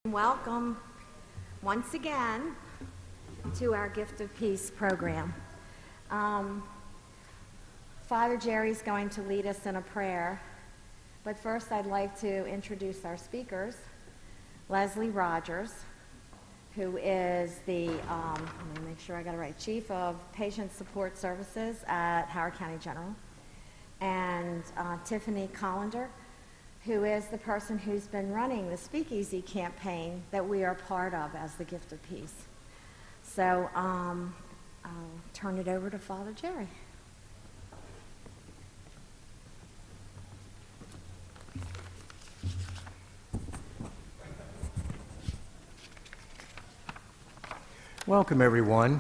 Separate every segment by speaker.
Speaker 1: Welcome once again to our Gift of Peace program. Father Jerry's going to lead us in a prayer, but first I'd like to introduce our speakers. Leslie Rogers, who is the, let me make sure I got it right, Chief of Patient Support Services at Howard County General, and Tiffany Collender, who is the person who's been running the speakeasy campaign that we are part of as the Gift of Peace. So I'll turn it over to Father Jerry.
Speaker 2: Welcome, everyone.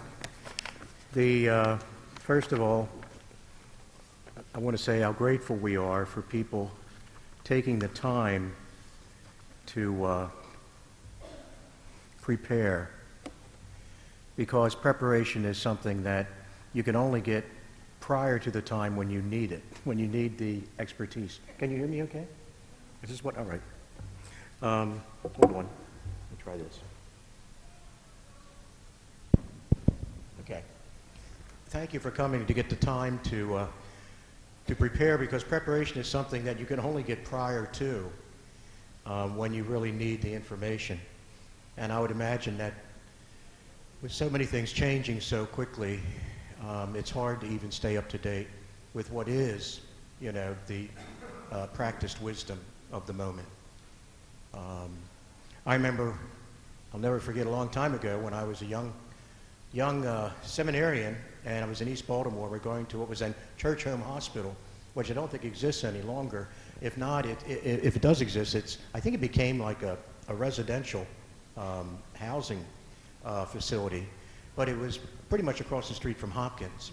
Speaker 2: First of all, I want to say how grateful we are for people taking the time to prepare, because preparation is something that you can only get prior to the time when you need it, when you need the expertise. Can you hear me okay? Is this what? All right. Hold on. Let me try this. Okay. Thank you for coming to get the time to prepare, because preparation is something that you can only get prior to when you really need the information. And I would imagine that with so many things changing so quickly, it's hard to even stay up to date with what is, the practiced wisdom of the moment. I remember, I'll never forget, a long time ago when I was a young seminarian, and I was in East Baltimore. We're going to what was then Church Home Hospital, which I don't think exists any longer. If not, if it does exist, I think it became like a residential housing facility, but it was pretty much across the street from Hopkins.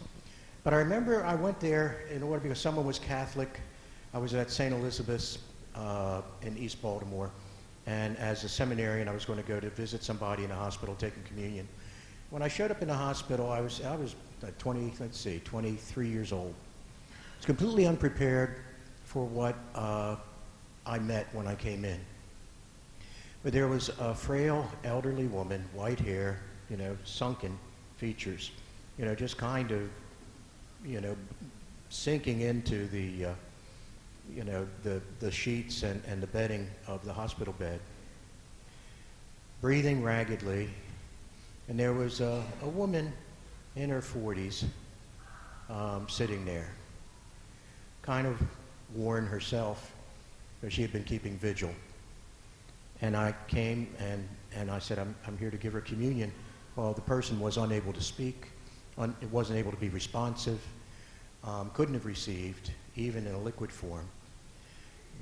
Speaker 2: But I remember I went there in order because someone was Catholic. I was at St. Elizabeth's in East Baltimore, and as a seminarian, I was going to go to visit somebody in a hospital taking communion. When I showed up in the hospital, I was 23 years old. I was completely unprepared for what I met when I came in. But there was a frail, elderly woman, white hair, sunken features, just kind of, sinking into the sheets and the bedding of the hospital bed, breathing raggedly. And there was a woman in her 40s sitting there, kind of worn herself, because she had been keeping vigil. And I came and I said, I'm here to give her communion. Well, the person was unable to speak, it wasn't able to be responsive, couldn't have received, even in a liquid form.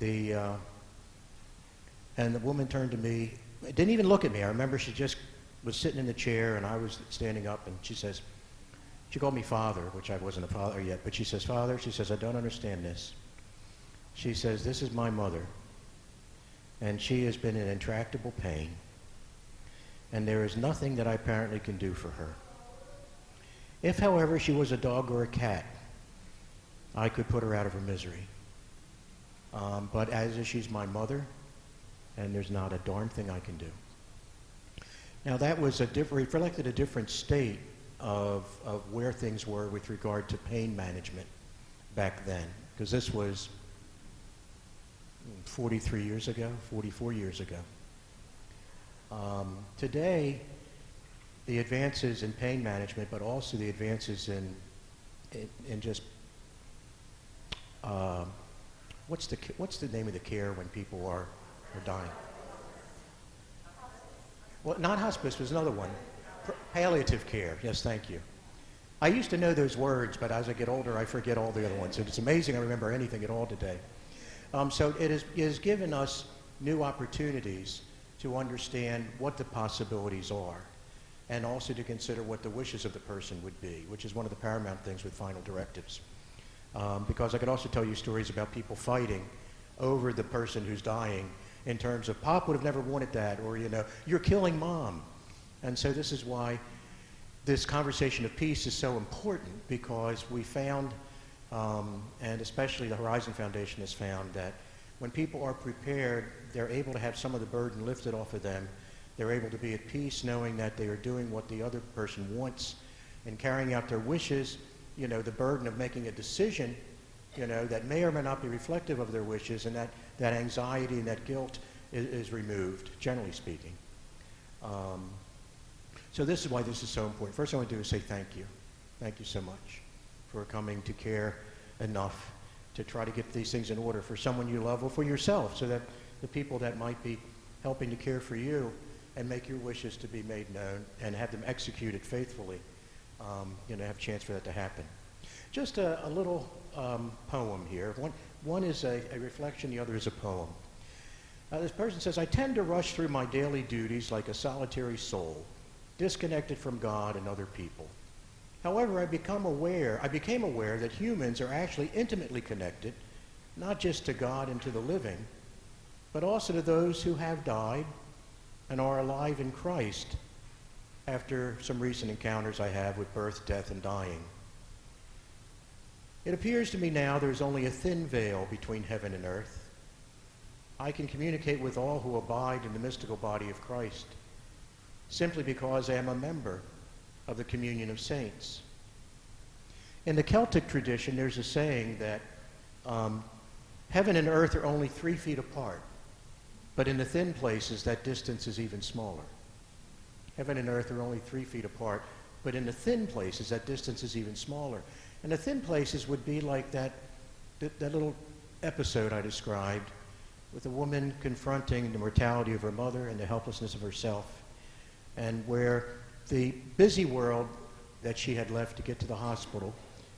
Speaker 2: And the woman turned to me, didn't even look at me. I remember she just was sitting in the chair, and I was standing up, and she called me Father, which I wasn't a father yet, but she says, Father, she says, I don't understand this. She says, this is my mother, and she has been in intractable pain, and there is nothing that I apparently can do for her. If, however, she was a dog or a cat, I could put her out of her misery. But as she's my mother, and there's not a darn thing I can do. Now that was reflected a different state of where things were with regard to pain management back then, because this was 44 years ago. Today, the advances in pain management, but also the advances in just what's the name of the care when people are dying? Well, not hospice was another one. Palliative care. Yes, thank you. I used to know those words, but as I get older, I forget all the other ones. And it's amazing I remember anything at all today. So it has given us new opportunities to understand what the possibilities are, and also to consider what the wishes of the person would be, which is one of the paramount things with final directives. Because I could also tell you stories about people fighting over the person who's dying, in terms of Pop would have never wanted that, or you're killing Mom. And so this is why this conversation of peace is so important, because we found, and especially the Horizon Foundation has found, that When people are prepared, they're able to have some of the burden lifted off of them. They're able to be at peace knowing that they are doing what the other person wants and carrying out their wishes. You know, the burden of making a decision, you know, that may or may not be reflective of their wishes, and that anxiety and that guilt is removed, generally speaking. So this is why this is so important. First I want to do is say thank you. Thank you so much for coming to care enough to try to get these things in order for someone you love or for yourself, so that the people that might be helping to care for you and make your wishes to be made known and have them executed faithfully, you know, have a chance for that to happen. Just a little poem here. One is a reflection, the other is a poem. This person says, I tend to rush through my daily duties like a solitary soul, disconnected from God and other people. However, I became aware that humans are actually intimately connected, not just to God and to the living, but also to those who have died and are alive in Christ after some recent encounters I have with birth, death, and dying. It appears to me now there's only a thin veil between heaven and earth. I can communicate with all who abide in the mystical body of Christ simply because I am a member of the communion of saints. In the Celtic tradition, there's a saying that heaven and earth are only 3 feet apart, but in the thin places, that distance is even smaller. Heaven and earth are only 3 feet apart, but in the thin places, that distance is even smaller. And the thin places would be like that little episode I described with a woman confronting the mortality of her mother and the helplessness of herself, and where the busy world that she had left to get to the hospital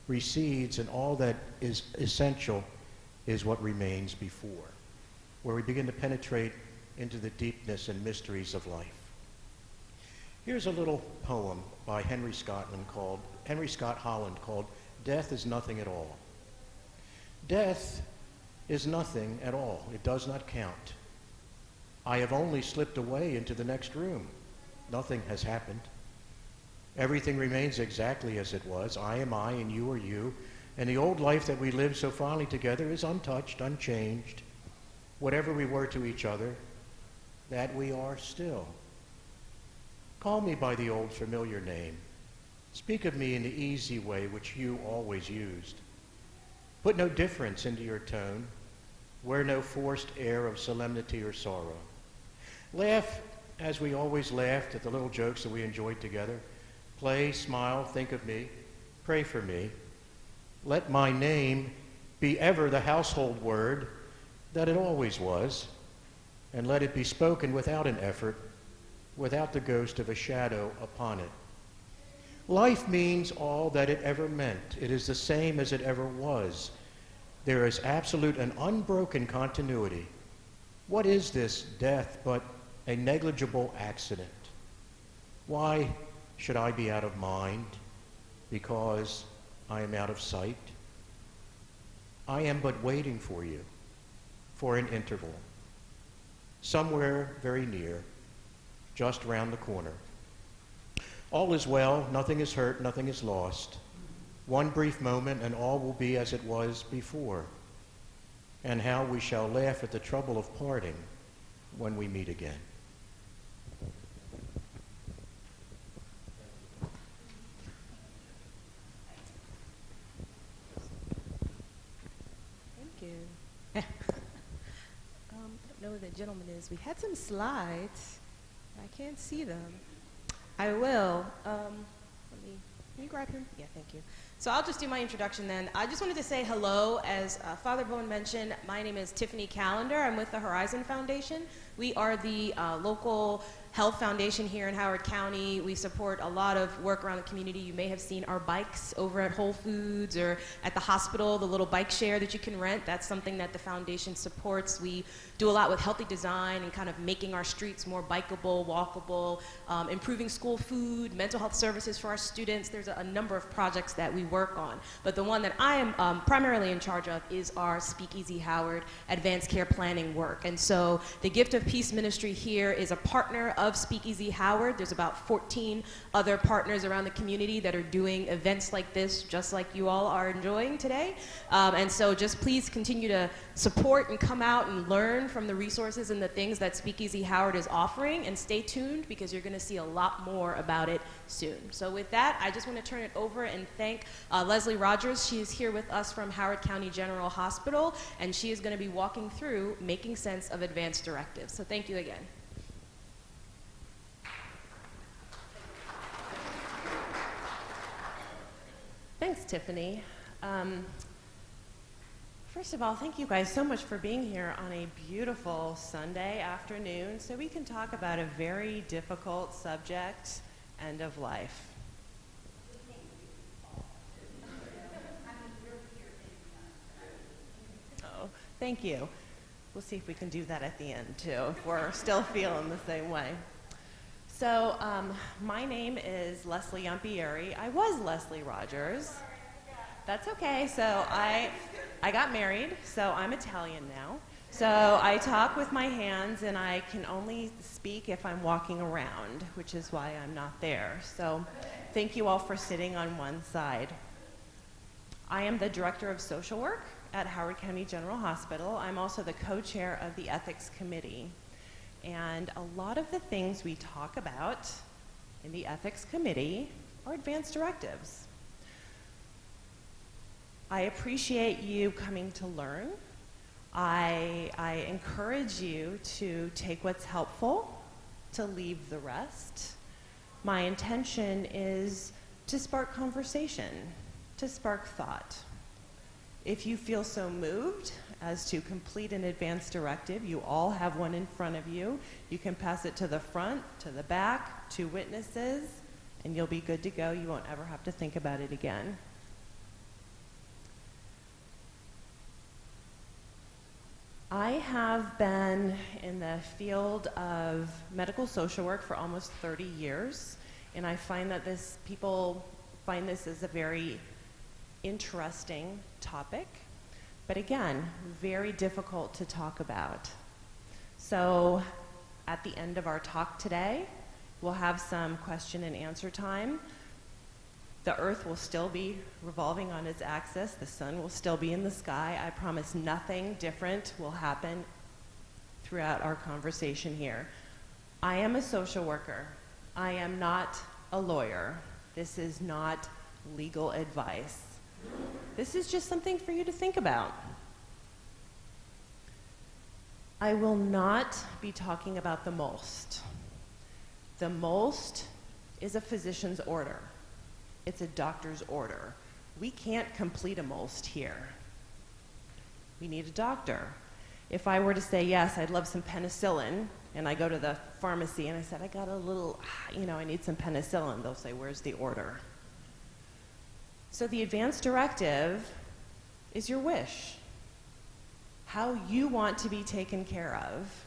Speaker 2: recedes, and all that is essential is what remains before, where we begin to penetrate into the deepness and mysteries of life. Here's a little poem by Henry Scott Holland called Death is Nothing at All. Death is nothing at all. It does not count. I have only slipped away into the next room. Nothing has happened. Everything remains exactly as it was. I am I and you are you. And the old life that we lived so fondly together is untouched, unchanged. Whatever we were to each other, that we are still. Call me by the old familiar name. Speak of me in the easy way which you always used. Put no difference into your tone. Wear no forced air of solemnity or sorrow. Laugh as we always laughed at the little jokes that we enjoyed together. Play, smile, think of me. Pray for me. Let my name be ever the household word that it always was, and let it be spoken without an effort, without the ghost of a shadow upon it. Life means all that it ever meant. It is the same as it ever was. There is absolute and unbroken continuity. What is this death but a negligible accident? Why should I be out of mind? Because I am out of sight? I am but waiting for you, for an interval, somewhere very near, just round the corner. All is well, nothing is hurt, nothing is lost. One brief moment and all will be as it was before. And how we shall laugh at the trouble of parting when we meet again.
Speaker 3: Thank you. I don't know who the gentleman is. We had some slides. I can't see them. I will. Can you grab him? Yeah, thank you. So I'll just do my introduction then. I just wanted to say hello. As Father Bowen mentioned, my name is Tiffany Callender. I'm with the Horizon Foundation. We are the local health foundation here in Howard County. We support a lot of work around the community. You may have seen our bikes over at Whole Foods or at the hospital, the little bike share that you can rent. That's something that the foundation supports. We do a lot with healthy design and kind of making our streets more bikeable, walkable, improving school food, mental health services for our students. There's a number of projects that we work on. But the one that I am primarily in charge of is our Speakeasy Howard advanced care planning work. And so the Gift of Peace ministry here is a partner of of Speakeasy Howard. There's about 14 other partners around the community that are doing events like this, just like you all are enjoying today. And so just please continue to support and come out and learn from the resources and the things that Speakeasy Howard is offering, and stay tuned because you're gonna see a lot more about it soon. So with that, I just want to turn it over and thank Leslie Rogers. She is here with us from Howard County General Hospital, and she is going to be walking through making sense of advanced directives. So thank you again.
Speaker 4: Thanks, Tiffany. First of all, thank you guys so much for being here on a beautiful Sunday afternoon so we can talk about a very difficult subject, end of life. Oh, thank you. We'll see if we can do that at the end too, if we're still feeling the same way. So my name is Leslie Yampieri. I was Leslie Rogers. That's okay. So I got married, so I'm Italian now. So I talk with my hands, and I can only speak if I'm walking around, which is why I'm not there. So thank you all for sitting on one side. I am the Director of Social Work at Howard County General Hospital. I'm also the co-chair of the Ethics Committee. And a lot of the things we talk about in the Ethics Committee are advanced directives. I appreciate you coming to learn. I encourage you to take what's helpful, to leave the rest. My intention is to spark conversation, to spark thought. If you feel so moved as to complete an advanced directive, you all have one in front of you. You can pass it to the front, to the back, to witnesses, and you'll be good to go. You won't ever have to think about it again. I have been in the field of medical social work for almost 30 years, and I find that people find this as a very interesting topic, but again, very difficult to talk about. So at the end of our talk today, we'll have some question and answer time. The earth will still be revolving on its axis. The sun will still be in the sky. I promise nothing different will happen throughout our conversation here. I am a social worker. I am not a lawyer. This is not legal advice. This is just something for you to think about. I will not be talking about the most. The most is a physician's order. It's a doctor's order. We can't complete a most here. We need a doctor. If I were to say, yes, I'd love some penicillin, and I go to the pharmacy and I said, I got a little, I need some penicillin, they'll say, where's the order? So the advanced directive is your wish, how you want to be taken care of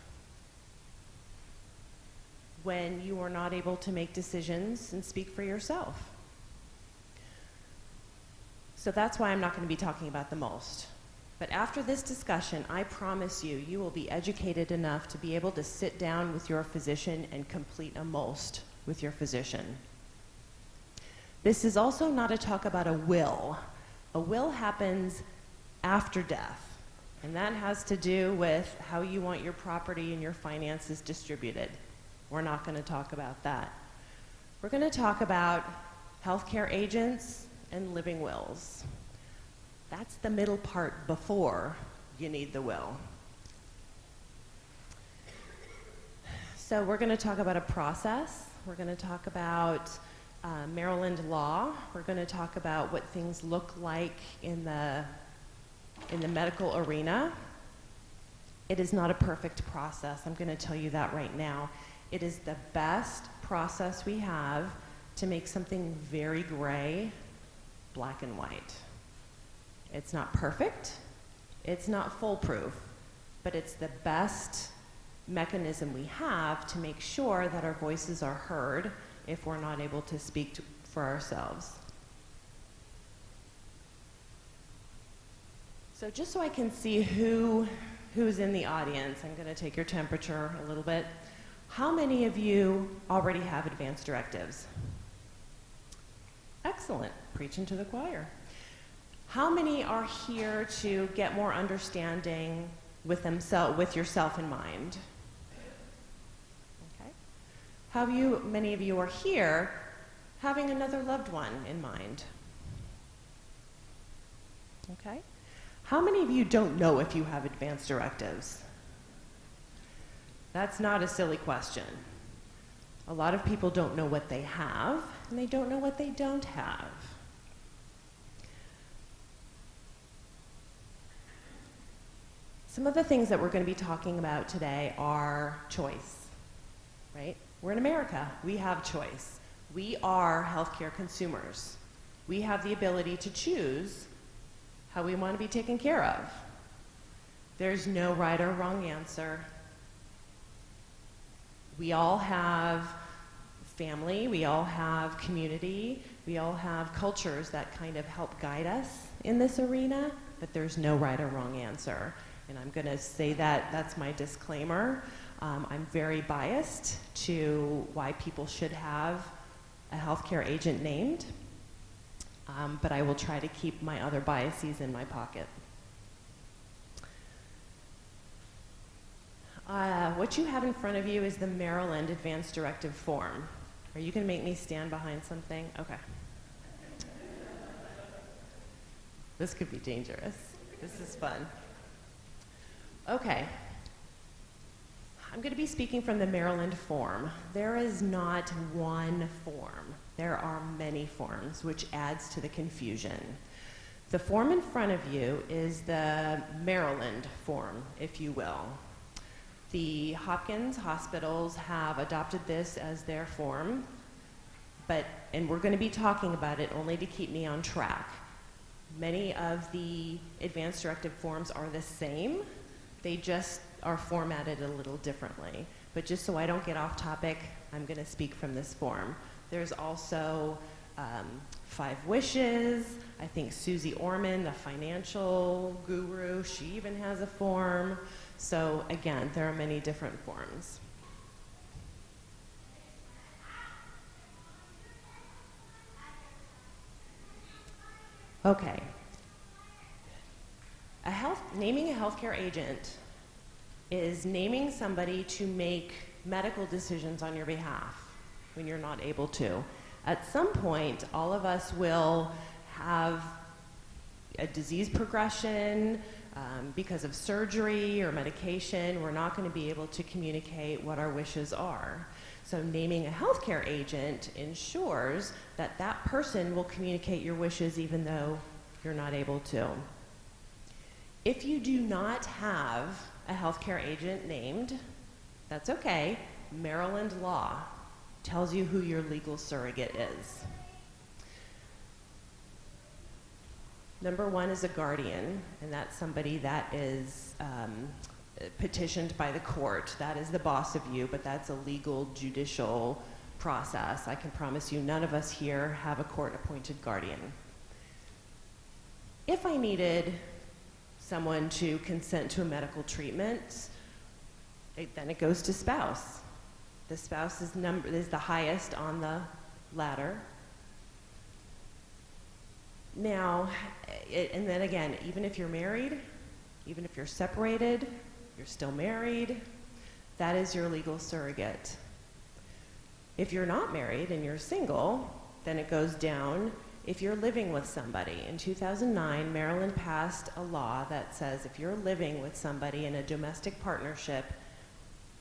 Speaker 4: when you are not able to make decisions and speak for yourself. So that's why I'm not going to be talking about the most. But after this discussion, I promise you, you will be educated enough to be able to sit down with your physician and complete a most with your physician. This is also not a talk about a will. A will happens after death, and that has to do with how you want your property and your finances distributed. We're not going to talk about that. We're going to talk about healthcare agents and living wills. That's the middle part before you need the will. So we're going to talk about a process. We're going to talk about Maryland law. We're going to talk about what things look like in the medical arena. It is not a perfect process. I'm going to tell you that right now. It is the best process we have to make something very gray black and white. It's not perfect, it's not foolproof, but it's the best mechanism we have to make sure that our voices are heard if we're not able to speak for ourselves. So just so I can see who's in the audience, I'm going to take your temperature a little bit. How many of you already have advanced directives? Excellent. Preaching to the choir. How many are here to get more understanding with yourself in mind? Okay. Many of you are here having another loved one in mind? Okay. How many of you don't know if you have advanced directives? That's not a silly question. A lot of people don't know what they have, and they don't know what they don't have. Some of the things that we're going to be talking about today are choice, right? We're in America. We have choice. We are healthcare consumers. We have the ability to choose how we want to be taken care of. There's no right or wrong answer. We all have family, we all have community, we all have cultures that kind of help guide us in this arena, but there's no right or wrong answer. And I'm going to say that that's my disclaimer. I'm very biased to why people should have a healthcare agent named, but I will try to keep my other biases in my pocket. What you have in front of you is the Maryland Advanced Directive form. Are you going to make me stand behind something? Okay. This could be dangerous. This is fun. Okay. I'm going to be speaking from the Maryland form. There is not one form. There are many forms, which adds to the confusion. The form in front of you is the Maryland form, if you will. The Hopkins hospitals have adopted this as their form, and we're going to be talking about it only to keep me on track. Many of the advanced directive forms are the same. They just are formatted a little differently. But just so I don't get off topic, I'm going to speak from this form. There's also 5 Wishes. I think Susie Orman, the financial guru, she even has a form. So again, there are many different forms. Okay. Naming a healthcare agent is naming somebody to make medical decisions on your behalf when you're not able to. At some point, all of us will have a disease progression because of surgery or medication. We're not going to be able to communicate what our wishes are. So naming a healthcare agent ensures that that person will communicate your wishes even though you're not able to. If you do not have a healthcare agent named, that's okay. Maryland law tells you who your legal surrogate is. Number 1 is a guardian, and that's somebody that is petitioned by the court. That is the boss of you, but that's a legal judicial process. I can promise you none of us here have a court-appointed guardian. If I needed someone to consent to a medical treatment, then it goes to spouse. The spouse is the highest on the ladder. Now, and then again, even if you're married, even if you're separated, you're still married, that is your legal surrogate. If you're not married and you're single, then it goes down if you're living with somebody. In 2009, Maryland passed a law that says if you're living with somebody in a domestic partnership,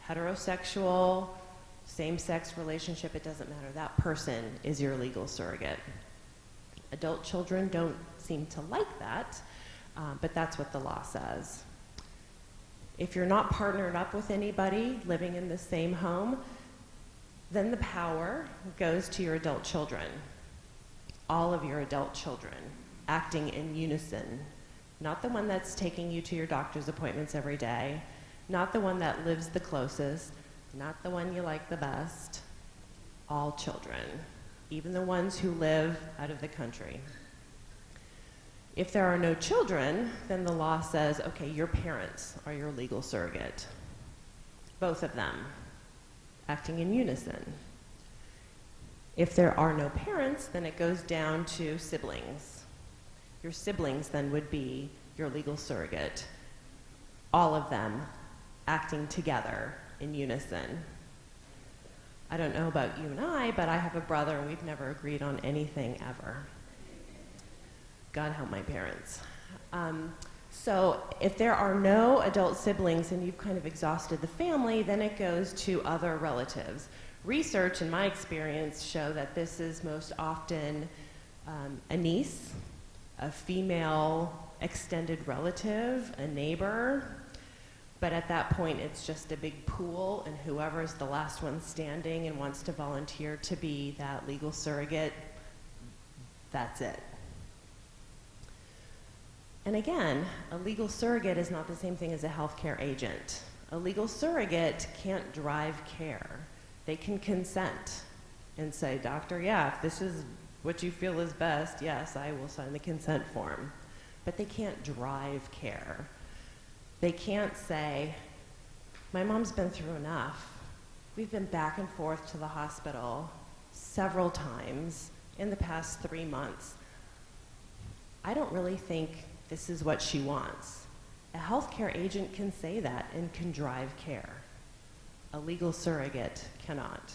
Speaker 4: heterosexual, same-sex relationship, it doesn't matter, that person is your legal surrogate. Adult children don't seem to like that, but that's what the law says. If you're not partnered up with anybody living in the same home, then the power goes to your adult children. All of your adult children acting in unison. Not the one that's taking you to your doctor's appointments every day, not the one that lives the closest, not the one you like the best. All children, even the ones who live out of the country. If there are no children, then the law says, okay, your parents are your legal surrogate. Both of them. acting in unison. If there are no parents, then it goes down to siblings. Your siblings then would be your legal surrogate, all of them acting together in unison. I don't know about you and I, but I have a brother and we've never agreed on anything ever. God help my parents. So if there are no adult siblings and you've kind of exhausted the family, then it goes to other relatives. Research, in my experience, show that this is most often a niece, a female extended relative, a neighbor, but at that point it's just a big pool, and whoever's the last one standing and wants to volunteer to be that legal surrogate, that's it. And again, a legal surrogate is not the same thing as a healthcare agent. A legal surrogate can't drive care. They can consent and say, doctor, yeah, if this is what you feel is best, yes, I will sign the consent form. But they can't drive care. They can't say, my mom's been through enough. We've been back and forth to the hospital several times in the past 3 months. I don't really think this is what she wants. A healthcare agent can say that and can drive care. A legal surrogate cannot.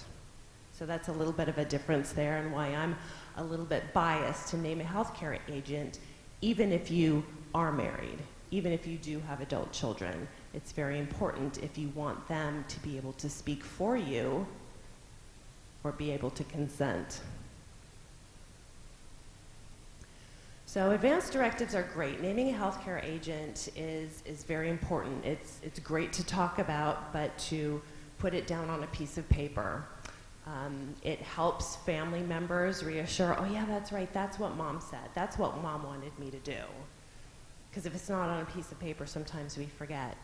Speaker 4: So that's a little bit of a difference there, and why I'm a little bit biased to name a healthcare agent, even if you are married, even if you do have adult children. It's very important if you want them to be able to speak for you or be able to consent. So advanced directives are great. Naming a healthcare agent is very important. It's great to talk about, but to put it down on a piece of paper. It helps family members reassure, oh yeah, that's right, that's what mom said. That's what mom wanted me to do. Because if it's not on a piece of paper, sometimes we forget.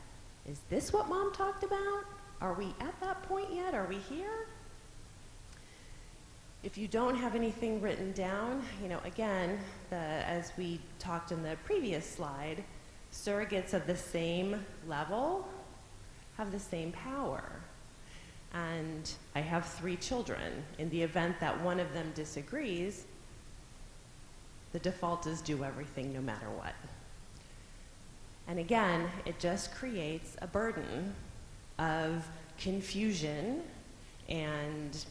Speaker 4: Is this what mom talked about? Are we at that point yet? Are we here? If you don't have anything written down, again, as we talked in the previous slide, surrogates of the same level have the same power. And I have 3 children. In the event that one of them disagrees, the default is do everything no matter what. And again, it just creates a burden of confusion and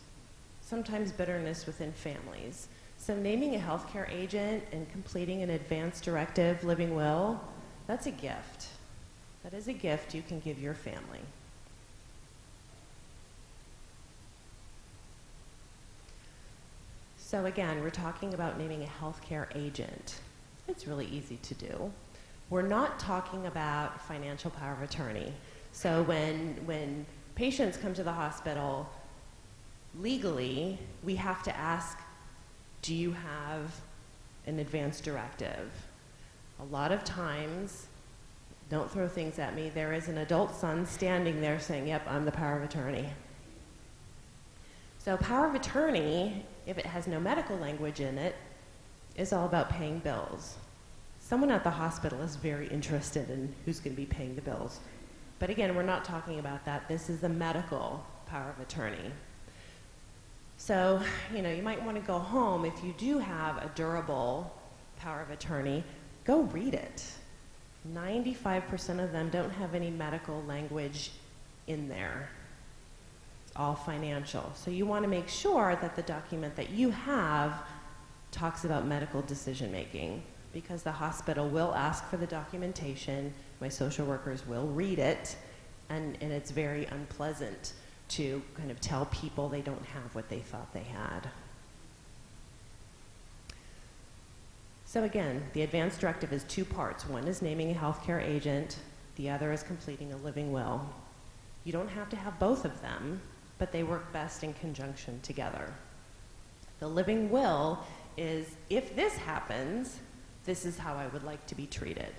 Speaker 4: sometimes bitterness within families. So naming a healthcare agent and completing an advance directive living will, that's a gift. That is a gift you can give your family. So again, we're talking about naming a healthcare agent. It's really easy to do. We're not talking about financial power of attorney. So when patients come to the hospital, legally, we have to ask, do you have an advance directive? A lot of times, don't throw things at me, there is an adult son standing there saying, yep, I'm the power of attorney. So power of attorney, if it has no medical language in it, is all about paying bills. Someone at the hospital is very interested in who's going to be paying the bills. But again, we're not talking about that. This is the medical power of attorney. So, you might want to go home. If you do have a durable power of attorney, go read it. 95% of them don't have any medical language in there. It's all financial. So you want to make sure that the document that you have talks about medical decision making, because the hospital will ask for the documentation. My social workers will read it, and it's very unpleasant to kind of tell people they don't have what they thought they had. So again, the advance directive is 2 parts. One is naming a healthcare agent, the other is completing a living will. You don't have to have both of them, but they work best in conjunction together. The living will is, if this happens, this is how I would like to be treated.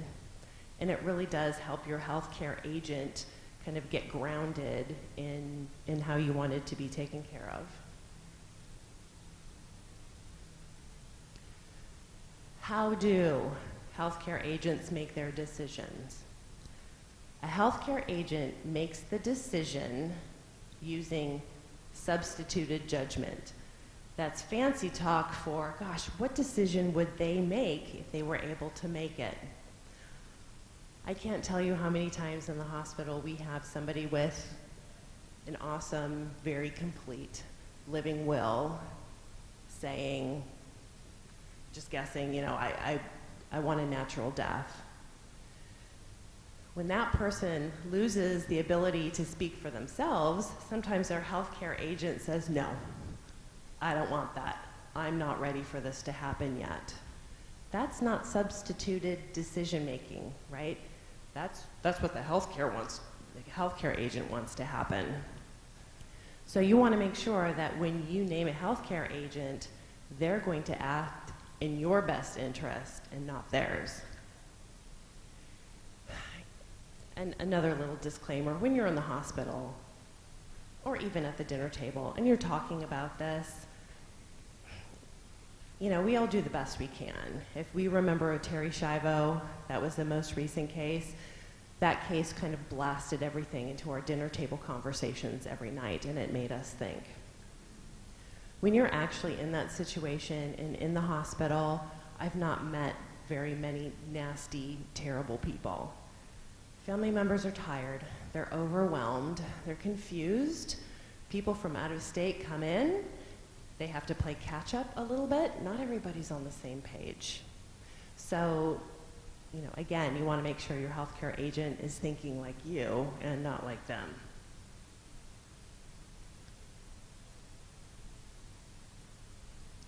Speaker 4: And it really does help your healthcare agent kind of get grounded in how you want it to be taken care of. How do healthcare agents make their decisions? A healthcare agent makes the decision using substituted judgment. That's fancy talk for, gosh, what decision would they make if they were able to make it? I can't tell you how many times in the hospital we have somebody with an awesome, very complete living will saying, just guessing, I want a natural death. When that person loses the ability to speak for themselves, sometimes their healthcare agent says, no, I don't want that. I'm not ready for this to happen yet. That's not substituted decision making, right? That's what the healthcare agent wants to happen. So you want to make sure that when you name a healthcare agent, they're going to act in your best interest and not theirs. And another little disclaimer, when you're in the hospital or even at the dinner table and you're talking about this, we all do the best we can. If we remember Terry Schiavo, that was the most recent case, that case kind of blasted everything into our dinner table conversations every night, and it made us think. When you're actually in that situation and in the hospital, I've not met very many nasty, terrible people. Family members are tired, they're overwhelmed, they're confused. People from out of state come in, they have to play catch up a little bit. Not everybody's on the same page. So, again, you want to make sure your healthcare agent is thinking like you and not like them.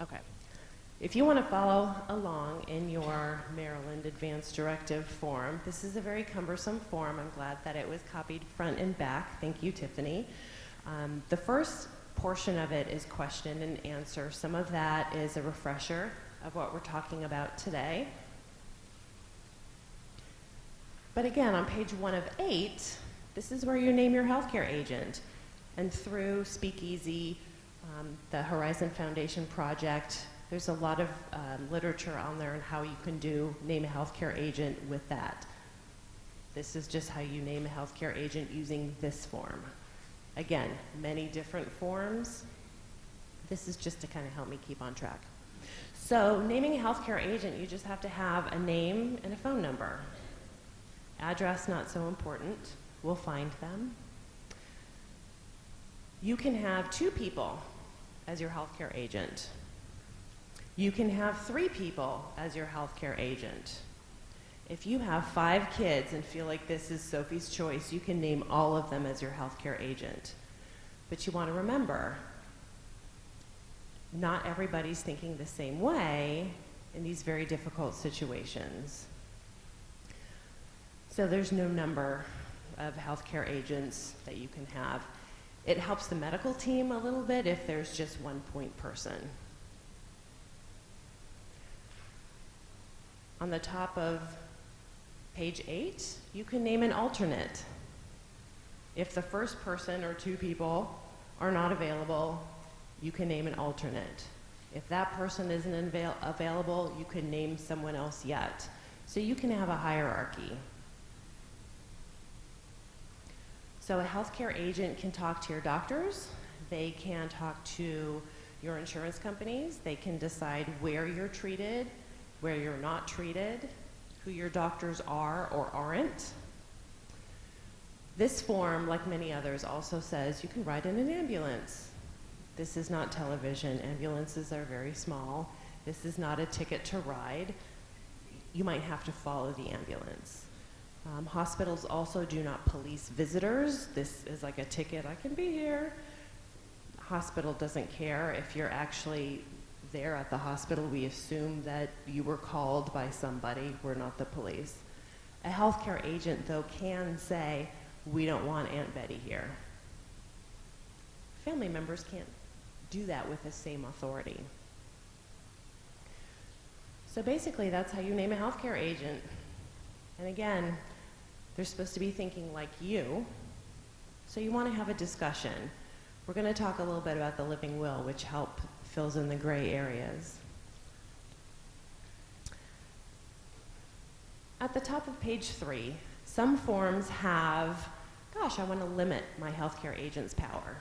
Speaker 4: Okay. If you want to follow along in your Maryland Advanced Directive form, this is a very cumbersome form. I'm glad that it was copied front and back. Thank you, Tiffany. The first portion of it is question and answer. Some of that is a refresher of what we're talking about today. But again, on page 1 of 8, this is where you name your healthcare agent. And through Speakeasy, the Horizon Foundation project, there's a lot of literature on there on how you can name a healthcare agent with that. This is just how you name a healthcare agent using this form. Again, many different forms. This is just to kind of help me keep on track. So naming a healthcare agent, you just have to have a name and a phone number. Address, not so important. We'll find them. You can have 2 people as your healthcare agent. You can have 3 people as your healthcare agent. If you have 5 kids and feel like this is Sophie's choice, you can name all of them as your healthcare agent. But you want to remember, not everybody's thinking the same way in these very difficult situations. So there's no number of healthcare agents that you can have. It helps the medical team a little bit if there's just one point person. On the top of page 8, you can name an alternate. If the first person or 2 people are not available, you can name an alternate. If that person isn't available, you can name someone else yet. So you can have a hierarchy. So a healthcare agent can talk to your doctors, they can talk to your insurance companies, they can decide where you're treated, where you're not treated, who your doctors are or aren't. This form, like many others, also says you can ride in an ambulance. This is not television. Ambulances are very small. This is not a ticket to ride. You might have to follow the ambulance. Hospitals also do not police visitors. This is like a ticket, I can be here. Hospital doesn't care if you're actually there at the hospital. We assume that you were called by somebody. We're not the police. A healthcare agent, though, can say, we don't want Aunt Betty here. Family members can't do that with the same authority. So basically, that's how you name a healthcare agent. And again, they're supposed to be thinking like you, so you want to have a discussion. We're going to talk a little bit about the living will, which fills in the gray areas. At the top of page 3, some forms have, gosh, I want to limit my healthcare agent's power.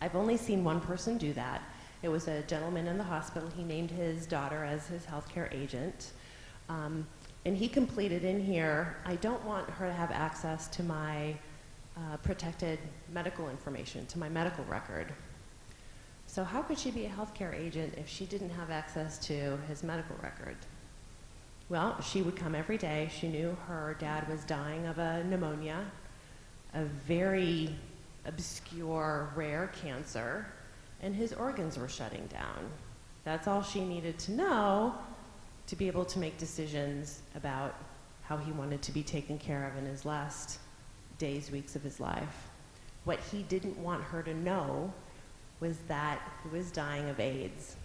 Speaker 4: I've only seen one person do that. It was a gentleman in the hospital. He named his daughter as his healthcare agent. And he completed in here, I don't want her to have access to my protected medical information, to my medical record. So how could she be a healthcare agent if she didn't have access to his medical record? Well, she would come every day. She knew her dad was dying of a pneumonia, a very obscure, rare cancer, and his organs were shutting down. That's all she needed to know to be able to make decisions about how he wanted to be taken care of in his last days, weeks of his life. What he didn't want her to know was that he was dying of AIDS.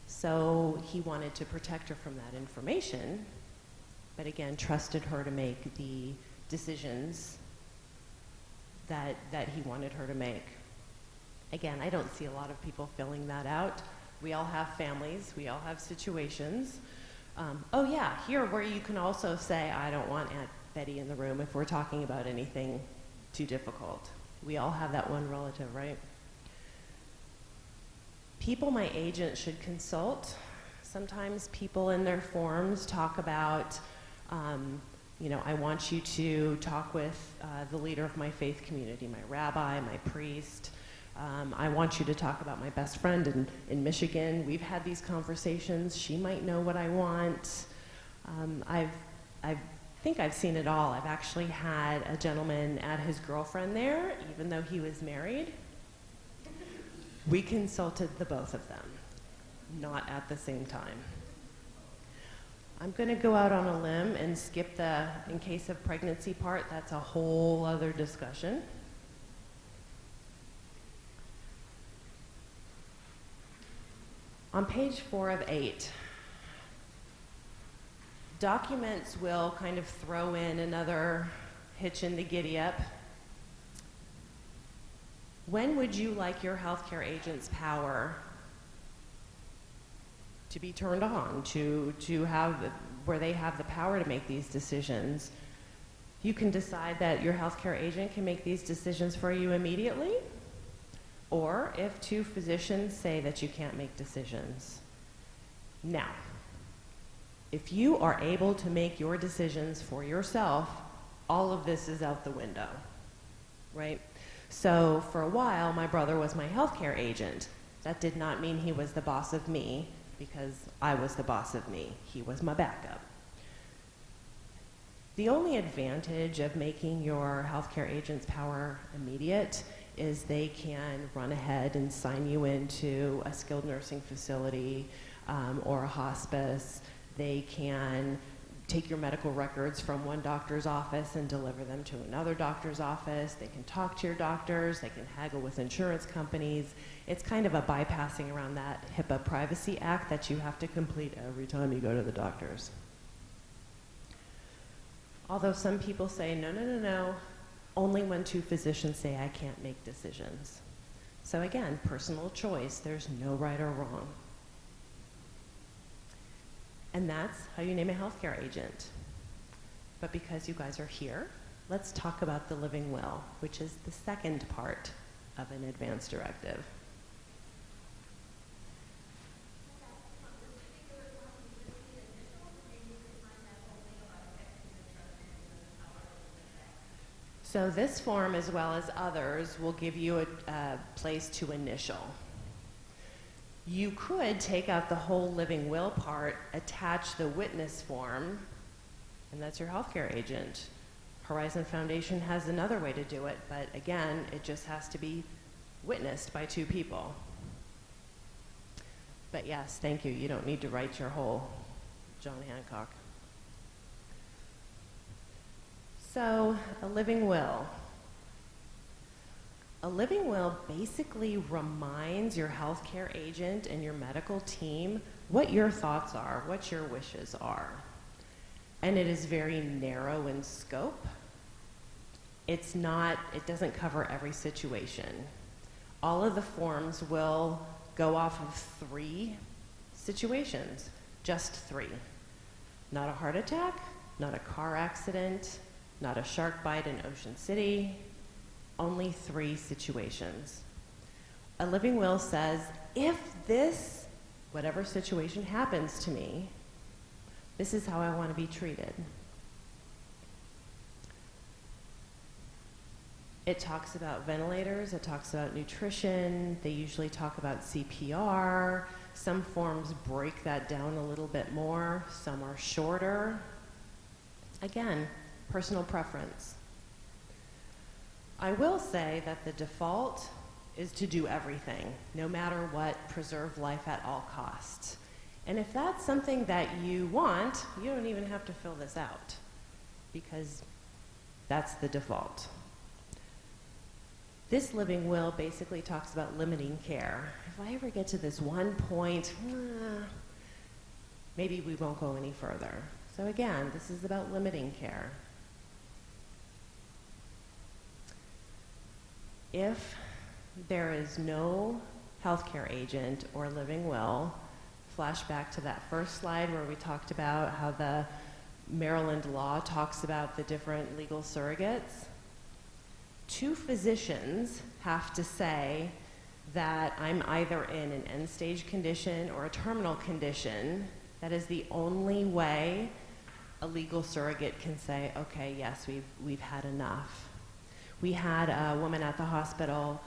Speaker 4: So he wanted to protect her from that information, but again, trusted her to make the decisions that he wanted her to make. Again, I don't see a lot of people filling that out. We all have families, we all have situations. Oh yeah, here where you can also say, I don't want Aunt Betty in the room if we're talking about anything too difficult. We all have that one relative, right? People my agent should consult. Sometimes people in their forms talk about, I want you to talk with the leader of my faith community, my rabbi, my priest. I want you to talk about my best friend in Michigan. We've had these conversations. She might know what I want. I think I've seen it all. I've actually had a gentleman add his girlfriend there, even though he was married. We consulted the both of them, not at the same time. I'm going to go out on a limb and skip the in case of pregnancy part. That's a whole other discussion. On page 4 of 8, documents will kind of throw in another hitch in the giddy-up. When would you like your healthcare agent's power to be turned on, to have where they have the power to make these decisions? You can decide that your healthcare agent can make these decisions for you immediately, or if two physicians say that you can't make decisions. Now, if you are able to make your decisions for yourself, all of this is out the window, right? So for a while, my brother was my healthcare agent. That did not mean he was the boss of me, because I was the boss of me. He was my backup. The only advantage of making your healthcare agent's power immediate is they can run ahead and sign you into a skilled nursing facility or a hospice. They can take your medical records from one doctor's office and deliver them to another doctor's office. They can talk to your doctors. They can haggle with insurance companies. It's kind of a bypassing around that HIPAA Privacy Act that you have to complete every time you go to the doctors. Although some people say, no, only when two physicians say I can't make decisions. So again, personal choice. There's no right or wrong. And that's how you name a healthcare agent. But because you guys are here, let's talk about the living will, which is the second part of an advance directive. So this form, as well as others, will give you a place to initial. You could take out the whole living will part, attach the witness form, and that's your healthcare agent. Horizon Foundation has another way to do it, but again, it just has to be witnessed by two people. But yes, thank you. You don't need to write your whole John Hancock. So, a living will. A living will basically reminds your healthcare agent and your medical team what your thoughts are, what your wishes are. And it is very narrow in scope. It doesn't cover every situation. All of the forms will go off of 3 situations, just 3. Not a heart attack, not a car accident, not a shark bite in Ocean City, only 3 situations. A living will says, if this, whatever situation happens to me, this is how I want to be treated. It talks about ventilators, it talks about nutrition, they usually talk about CPR. Some forms break that down a little bit more, some are shorter. Again, personal preference. I will say that the default is to do everything, no matter what, preserve life at all costs. And if that's something that you want, you don't even have to fill this out, because that's the default. This living will basically talks about limiting care. If I ever get to this one point, maybe we won't go any further. So again, this is about limiting care. If there is no healthcare agent or living will, flashback to that first slide where we talked about how the Maryland law talks about the different legal surrogates. 2 physicians have to say that I'm either in an end-stage condition or a terminal condition. That is the only way a legal surrogate can say, okay, yes, we've had enough. We had a woman at the hospital,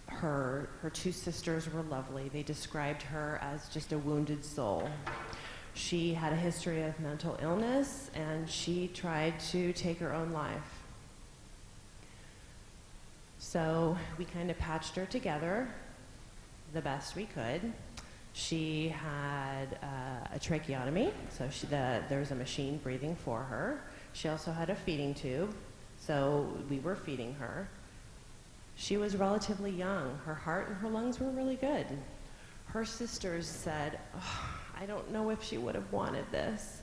Speaker 4: her 2 sisters were lovely. They described her as just a wounded soul. She had a history of mental illness, and she tried to take her own life. So we kind of patched her together the best we could. She had a tracheotomy, so there was a machine breathing for her. She also had a feeding tube, so we were feeding her. She was relatively young. Her heart and her lungs were really good. Her sisters said, oh, I don't know if she would have wanted this.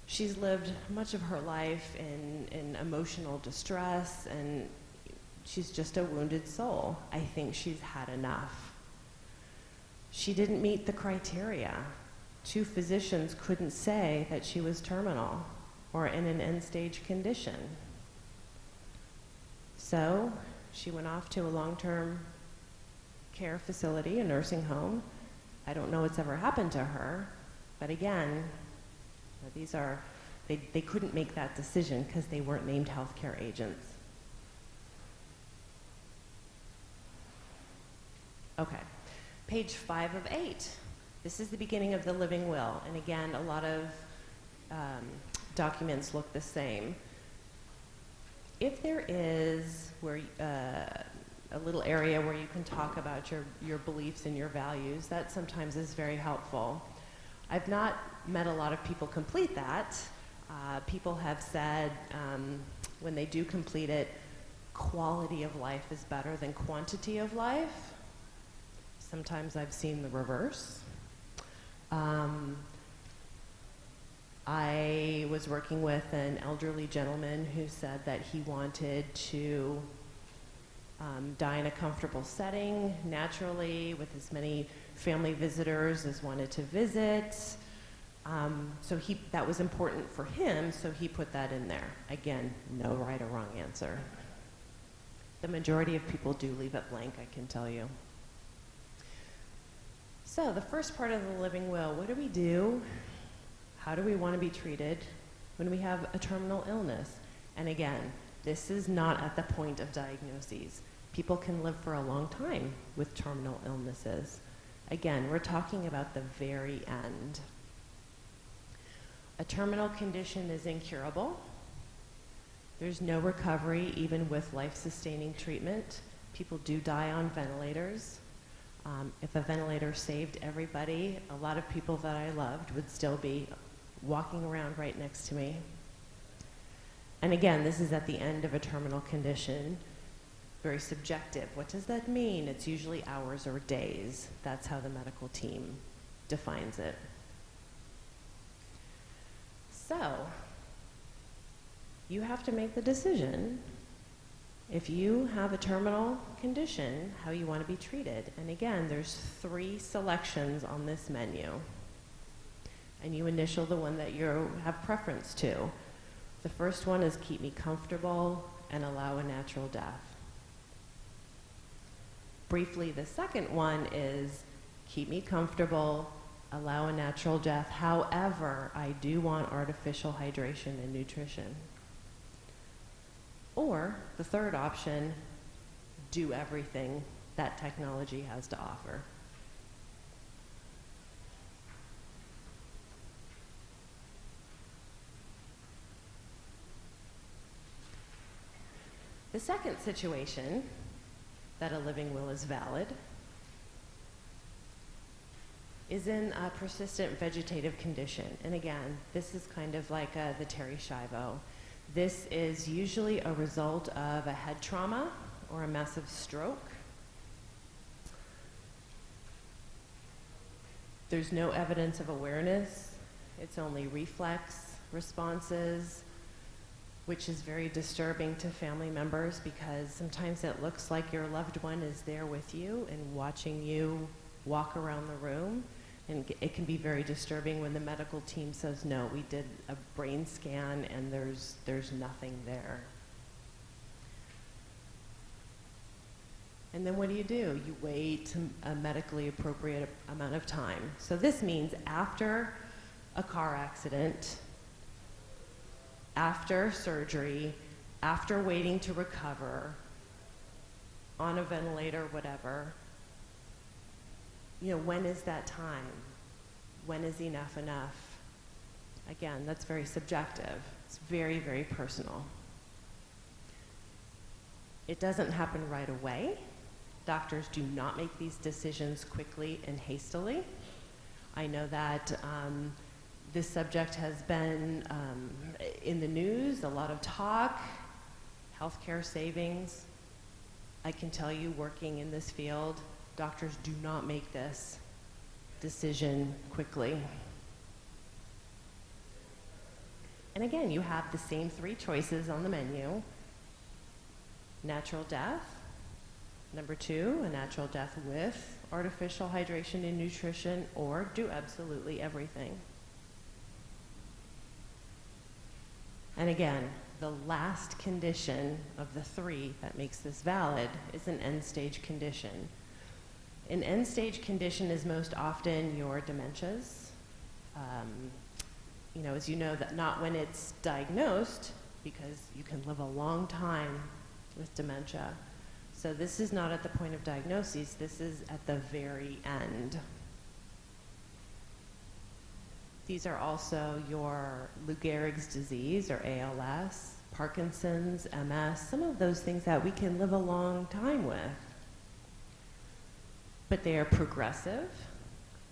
Speaker 4: She's lived much of her life in emotional distress, and she's just a wounded soul. I think she's had enough. She didn't meet the criteria. 2 physicians couldn't say that she was terminal or in an end-stage condition. So she went off to a long-term care facility, a nursing home. I don't know what's ever happened to her, but again, they couldn't make that decision because they weren't named healthcare agents. Okay, page 5 of 8. This is the beginning of the living will, and again, a lot of documents look the same. If there is a little area where you can talk about your beliefs and your values, that sometimes is very helpful. I've not met a lot of people complete that. People have said when they do complete it, quality of life is better than quantity of life. Sometimes I've seen the reverse. I was working with an elderly gentleman who said that he wanted to die in a comfortable setting, naturally, with as many family visitors as wanted to visit. So that was important for him, so he put that in there. Again, no right or wrong answer. The majority of people do leave it blank, I can tell you. So the first part of the living will, what do we do? How do we want to be treated when we have a terminal illness? And again, this is not at the point of diagnoses. People can live for a long time with terminal illnesses. Again, we're talking about the very end. A terminal condition is incurable. There's no recovery even with life-sustaining treatment. People do die on ventilators. If a ventilator saved everybody, a lot of people that I loved would still be walking around right next to me. And again, this is at the end of a terminal condition. Very subjective. What does that mean? It's usually hours or days. That's how the medical team defines it. So, you have to make the decision if you have a terminal condition, how you want to be treated. And again, there's 3 selections on this menu. And you initial the one that you have preference to. The first one is keep me comfortable and allow a natural death. Briefly, the second one is keep me comfortable, allow a natural death. However, I do want artificial hydration and nutrition. Or the third option, do everything that technology has to offer. The second situation that a living will is valid is in a persistent vegetative condition. And again, this is kind of like the Terry Schiavo. This is usually a result of a head trauma or a massive stroke. There's no evidence of awareness. It's only reflex responses, which is very disturbing to family members because sometimes it looks like your loved one is there with you and watching you walk around the room. And it can be very disturbing when the medical team says, no, we did a brain scan and there's nothing there. And then what do? You wait a medically appropriate amount of time. So this means after a car accident, after surgery, after waiting to recover, on a ventilator, whatever, when is that time? When is enough enough? Again, that's very subjective. It's very, very personal. It doesn't happen right away. Doctors do not make these decisions quickly and hastily. I know that this subject has been in the news, a lot of talk, healthcare savings. I can tell you, working in this field, doctors do not make this decision quickly. And again, you have the same three choices on the menu. Natural death. Number 2, a natural death with artificial hydration and nutrition, or do absolutely everything. And again, the last condition of the 3 that makes this valid is an end-stage condition. An end-stage condition is most often your dementias. As you know, that not when it's diagnosed, because you can live a long time with dementia. So this is not at the point of diagnosis, this is at the very end. These are also your Lou Gehrig's disease or ALS, Parkinson's, MS, some of those things that we can live a long time with. But they are progressive,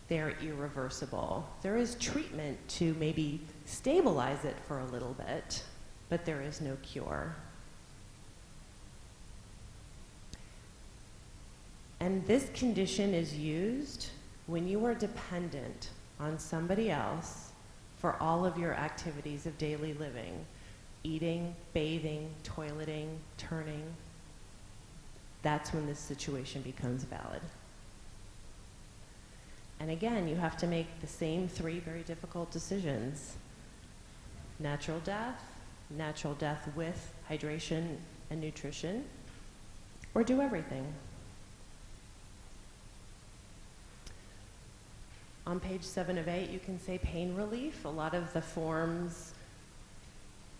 Speaker 4: they are irreversible. There is treatment to maybe stabilize it for a little bit, but there is no cure. And this condition is used when you are dependent on somebody else for all of your activities of daily living, eating, bathing, toileting, turning. That's when this situation becomes valid. And again, you have to make the same 3 very difficult decisions. Natural death with hydration and nutrition, or do everything. On page 7 of 8, you can say pain relief. A lot of the forms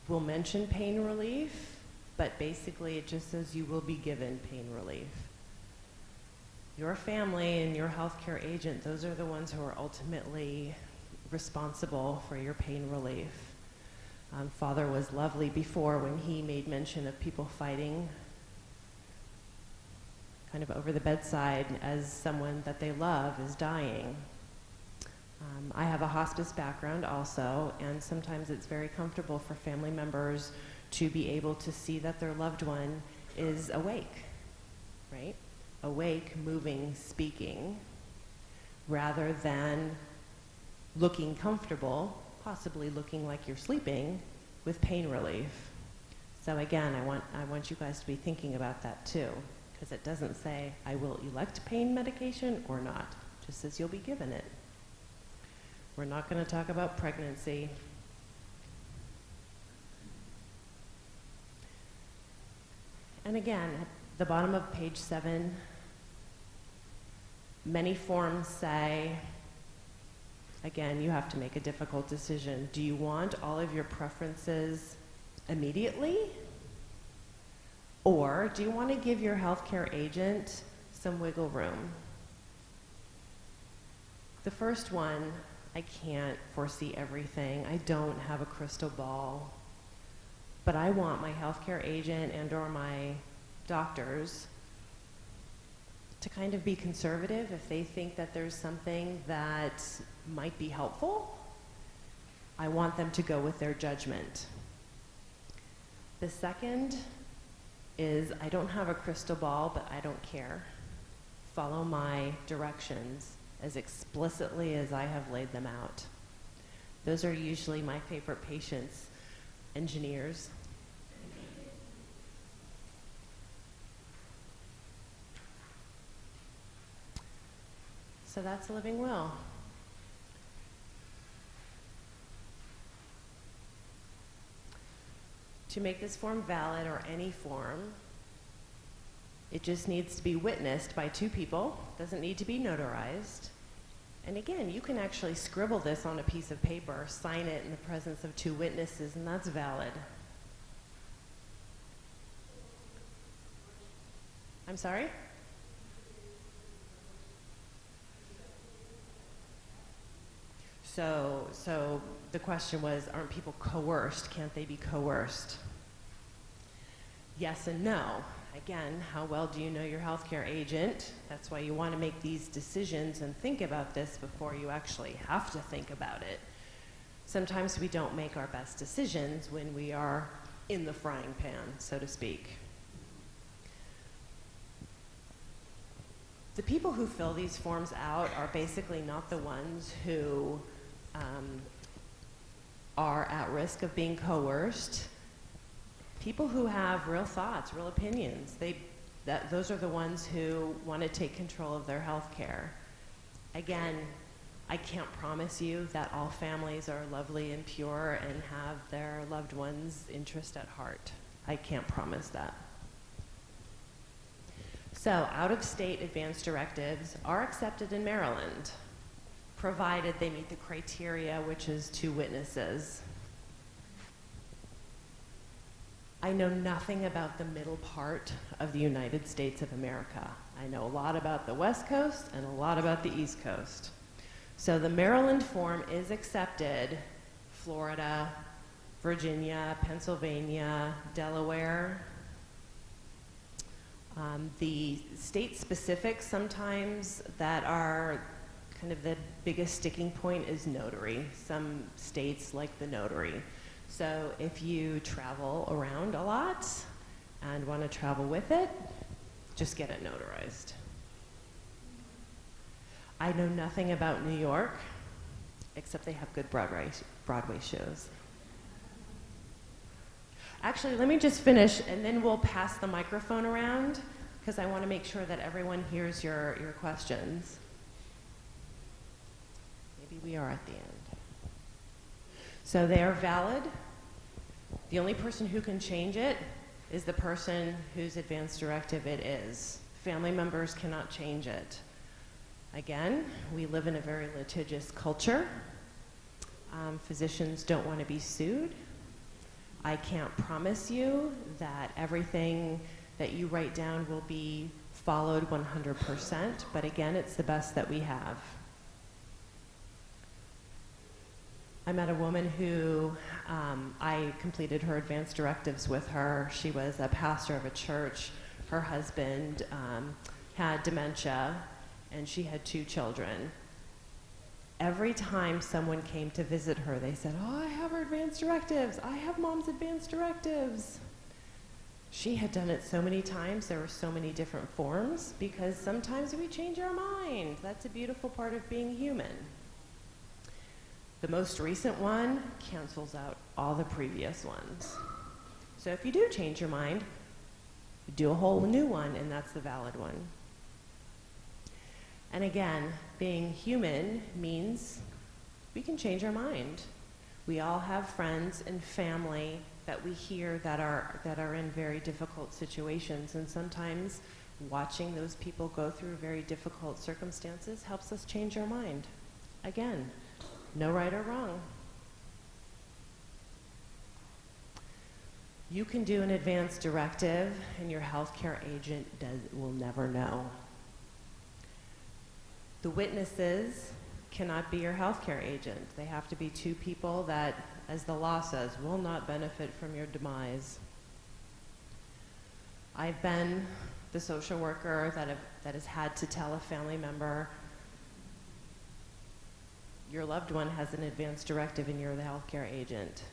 Speaker 4: will mention pain relief, but basically it just says you will be given pain relief. Your family and your healthcare agent, those are the ones who are ultimately responsible for your pain relief. Father was lovely before when he made mention of people fighting kind of over the bedside as someone that they love is dying. I have a hospice background also, and sometimes it's very comfortable for family members to be able to see that their loved one is awake, right? Awake, moving, speaking, rather than looking comfortable, possibly looking like you're sleeping, with pain relief. So again, I want you guys to be thinking about that too, because it doesn't say, I will elect pain medication or not. It just says you'll be given it. We're not going to talk about pregnancy. And again, at the bottom of page 7, Many forms say, again, you have to make a difficult decision. Do you want all of your preferences immediately? Or do you want to give your healthcare agent some wiggle room? The first one, I can't foresee everything. I don't have a crystal ball. But I want my healthcare agent and or my doctors to kind of be conservative if they think that there's something that might be helpful. I want them to go with their judgment. The second is I don't have a crystal ball, but I don't care. Follow my directions as explicitly as I have laid them out. Those are usually my favorite patients, engineers. So that's a living will. To make this form valid, or any form, it just needs to be witnessed by two people. Doesn't need to be notarized. And again, you can actually scribble this on a piece of paper, sign it in the presence of two witnesses, and that's valid. I'm sorry? So the question was, aren't people coerced? Can't they be coerced? Yes and no. Again, how well do you know your healthcare agent? That's why you want to make these decisions and think about this before you actually have to think about it. Sometimes we don't make our best decisions when we are in the frying pan, so to speak. The people who fill these forms out are basically not the ones who are at risk of being coerced. People who have real thoughts, real opinions, those are the ones who want to take control of their health care. Again, I can't promise you that all families are lovely and pure and have their loved ones' interest at heart. I can't promise that. So, out-of-state advance directives are accepted in Maryland, provided they meet the criteria, which is two witnesses. I know nothing about the middle part of the United States of America. I know a lot about the West Coast and a lot about the East Coast. So the Maryland form is accepted. Florida, Virginia, Pennsylvania, Delaware. The state specifics sometimes that are kind of the biggest sticking point is notary. Some states like the notary. So if you travel around a lot and want to travel with it, just get it notarized. I know nothing about New York, except they have good Broadway shows. Actually, let me just finish, and then we'll pass the microphone around, because I want to make sure that everyone hears your questions. Maybe we are at the end. So they are valid. The only person who can change it is the person whose advance directive it is. Family members cannot change it. Again, we live in a very litigious culture. Physicians don't want to be sued. I can't promise you that everything that you write down will be followed 100%, but again, it's the best that we have. I met a woman who I completed her advance directives with her. She was a pastor of a church. Her husband had dementia, and she had 2 children. Every time someone came to visit her, they said, "Oh, I have her advance directives. I have Mom's advance directives." She had done it so many times. There were so many different forms, because sometimes we change our mind. That's a beautiful part of being human. The most recent one cancels out all the previous ones. So if you do change your mind, do a whole new one, and that's the valid one. And again, being human means we can change our mind. We all have friends and family that we hear that are in very difficult situations, and sometimes watching those people go through very difficult circumstances helps us change our mind. Again, no right or wrong. You can do an advance directive, and your healthcare agent will never know. The witnesses cannot be your healthcare agent. They have to be two people that, as the law says, will not benefit from your demise. I've been the social worker that has had to tell a family member, your loved one has an advance directive and you're the healthcare agent.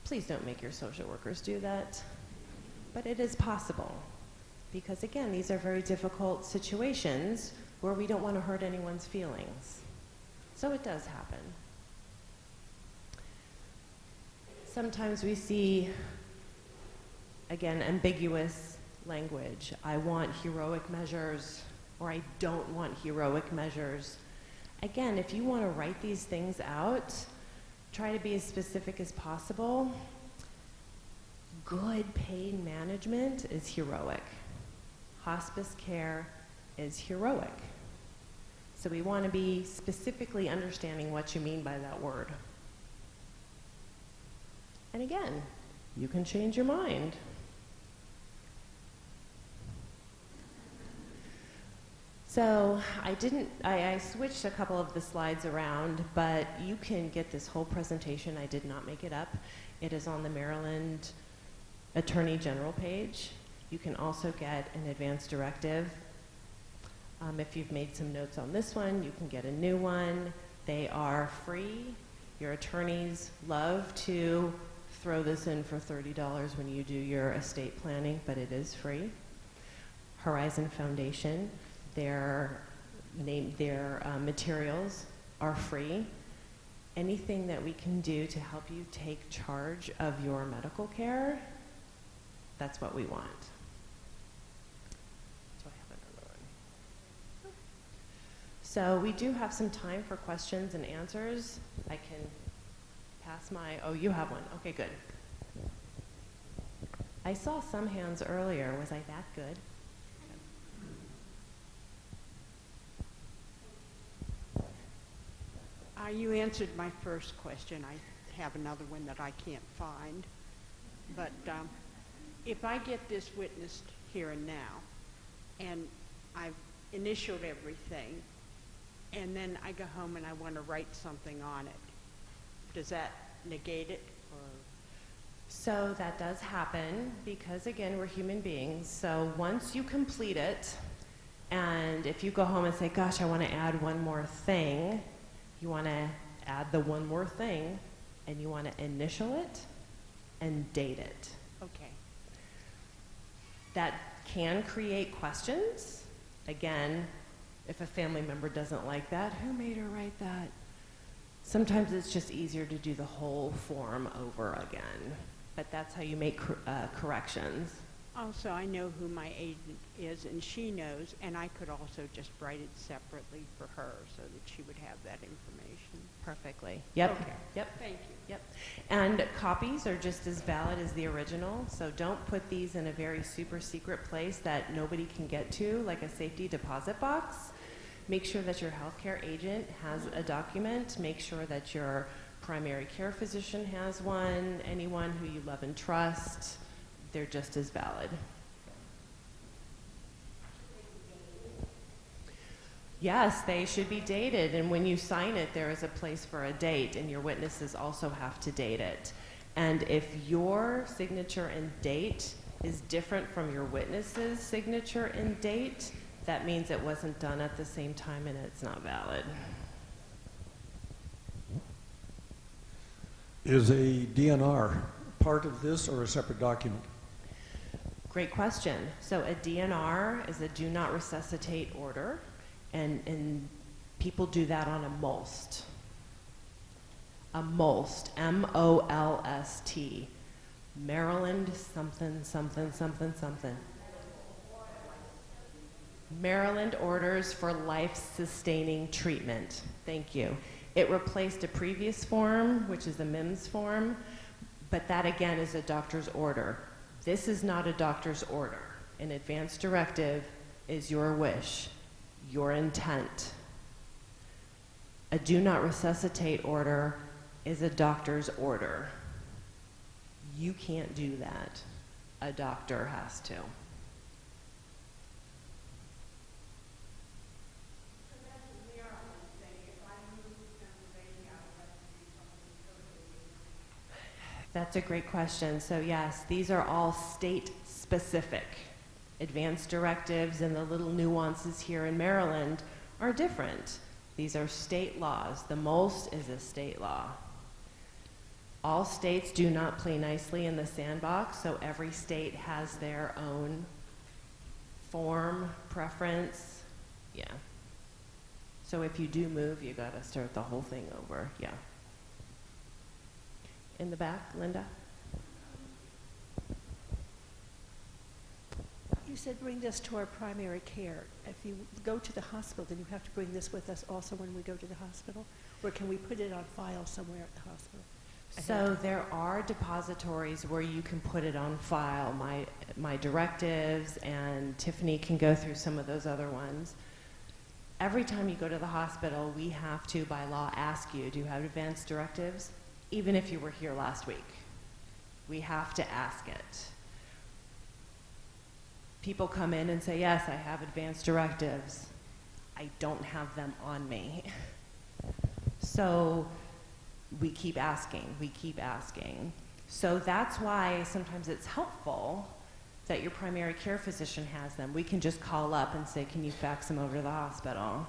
Speaker 4: Please don't make your social workers do that. But it is possible. Because again, these are very difficult situations where we don't want to hurt anyone's feelings. So it does happen. Sometimes we see, again, ambiguous language. I want heroic measures, or I don't want heroic measures. Again, if you want to write these things out, try to be as specific as possible. Good pain management is heroic. Hospice care is heroic. So we want to be specifically understanding what you mean by that word. And again, you can change your mind. So I switched a couple of the slides around, but you can get this whole presentation. I did not make it up. It is on the Maryland Attorney General page. You can also get an advance directive. If you've made some notes on this one, you can get a new one. They are free. Your attorneys love to throw this in for $30 when you do your estate planning, but it is free. Horizon Foundation, their materials are free. Anything that we can do to help you take charge of your medical care, that's what we want. Do I have another one? So we do have some time for questions and answers. I can pass my, oh, you have one. Okay, good. I saw some hands earlier. Was I that good?
Speaker 5: You answered my first question. I have another one that I can't find. But if I get this witnessed here and now, and I've initialed everything, and then I go home and I want to write something on it, does that negate it? Or?
Speaker 4: So that does happen because, again, we're human beings. So once you complete it, and if you go home and say, gosh, I want to add one more thing, you want to add the one more thing, and you want to initial it and date it.
Speaker 5: Okay.
Speaker 4: That can create questions. Again, if a family member doesn't like that, who made her write that? Sometimes it's just easier to do the whole form over again. But that's how you make corrections.
Speaker 5: Also, I know who my agent is, and she knows, and I could also just write it separately for her so that she would have that information.
Speaker 4: Perfectly. Yep.
Speaker 5: Okay.
Speaker 4: Yep.
Speaker 5: Thank you.
Speaker 4: Yep. And copies are just as valid as the original, so don't put these in a very super secret place that nobody can get to, like a safety deposit box. Make sure that your healthcare agent has a document. Make sure that your primary care physician has one, anyone who you love and trust. They're just as valid. Yes, they should be dated, and when you sign it, there is a place for a date, and your witnesses also have to date it. And if your signature and date is different from your witness's signature and date, that means it wasn't done at the same time and it's not valid.
Speaker 6: Is a DNR part of this or a separate document?
Speaker 4: Great question. So a DNR is a do not resuscitate order, and people do that on a MOLST. A MOLST, M-O-L-S-T. Maryland something, something, something, something. Maryland Orders for Life-Sustaining Treatment. Thank you. It replaced a previous form, which is a MIMS form, but that again is a doctor's order. This is not a doctor's order. An advance directive is your wish, your intent. A do not resuscitate order is a doctor's order. You can't do that. A doctor has to. That's a great question. So yes, these are all state-specific. Advanced directives and the little nuances here in Maryland are different. These are state laws. The most is a state law. All states do not play nicely in the sandbox, so every state has their own form, preference. Yeah. So if you do move, you gotta start the whole thing over. Yeah. In the back, Linda?
Speaker 7: You said bring this to our primary care. If you go to the hospital, then you have to bring this with us also when we go to the hospital? Or can we put it on file somewhere at the hospital?
Speaker 4: So there are depositories where you can put it on file. My directives, and Tiffany can go through some of those other ones. Every time you go to the hospital, we have to, by law, ask you, do you have advanced directives? Even if you were here last week. We have to ask it. People come in and say, yes, I have advanced directives. I don't have them on me. So we keep asking, we keep asking. So that's why sometimes it's helpful that your primary care physician has them. We can just call up and say, can you fax them over to the hospital?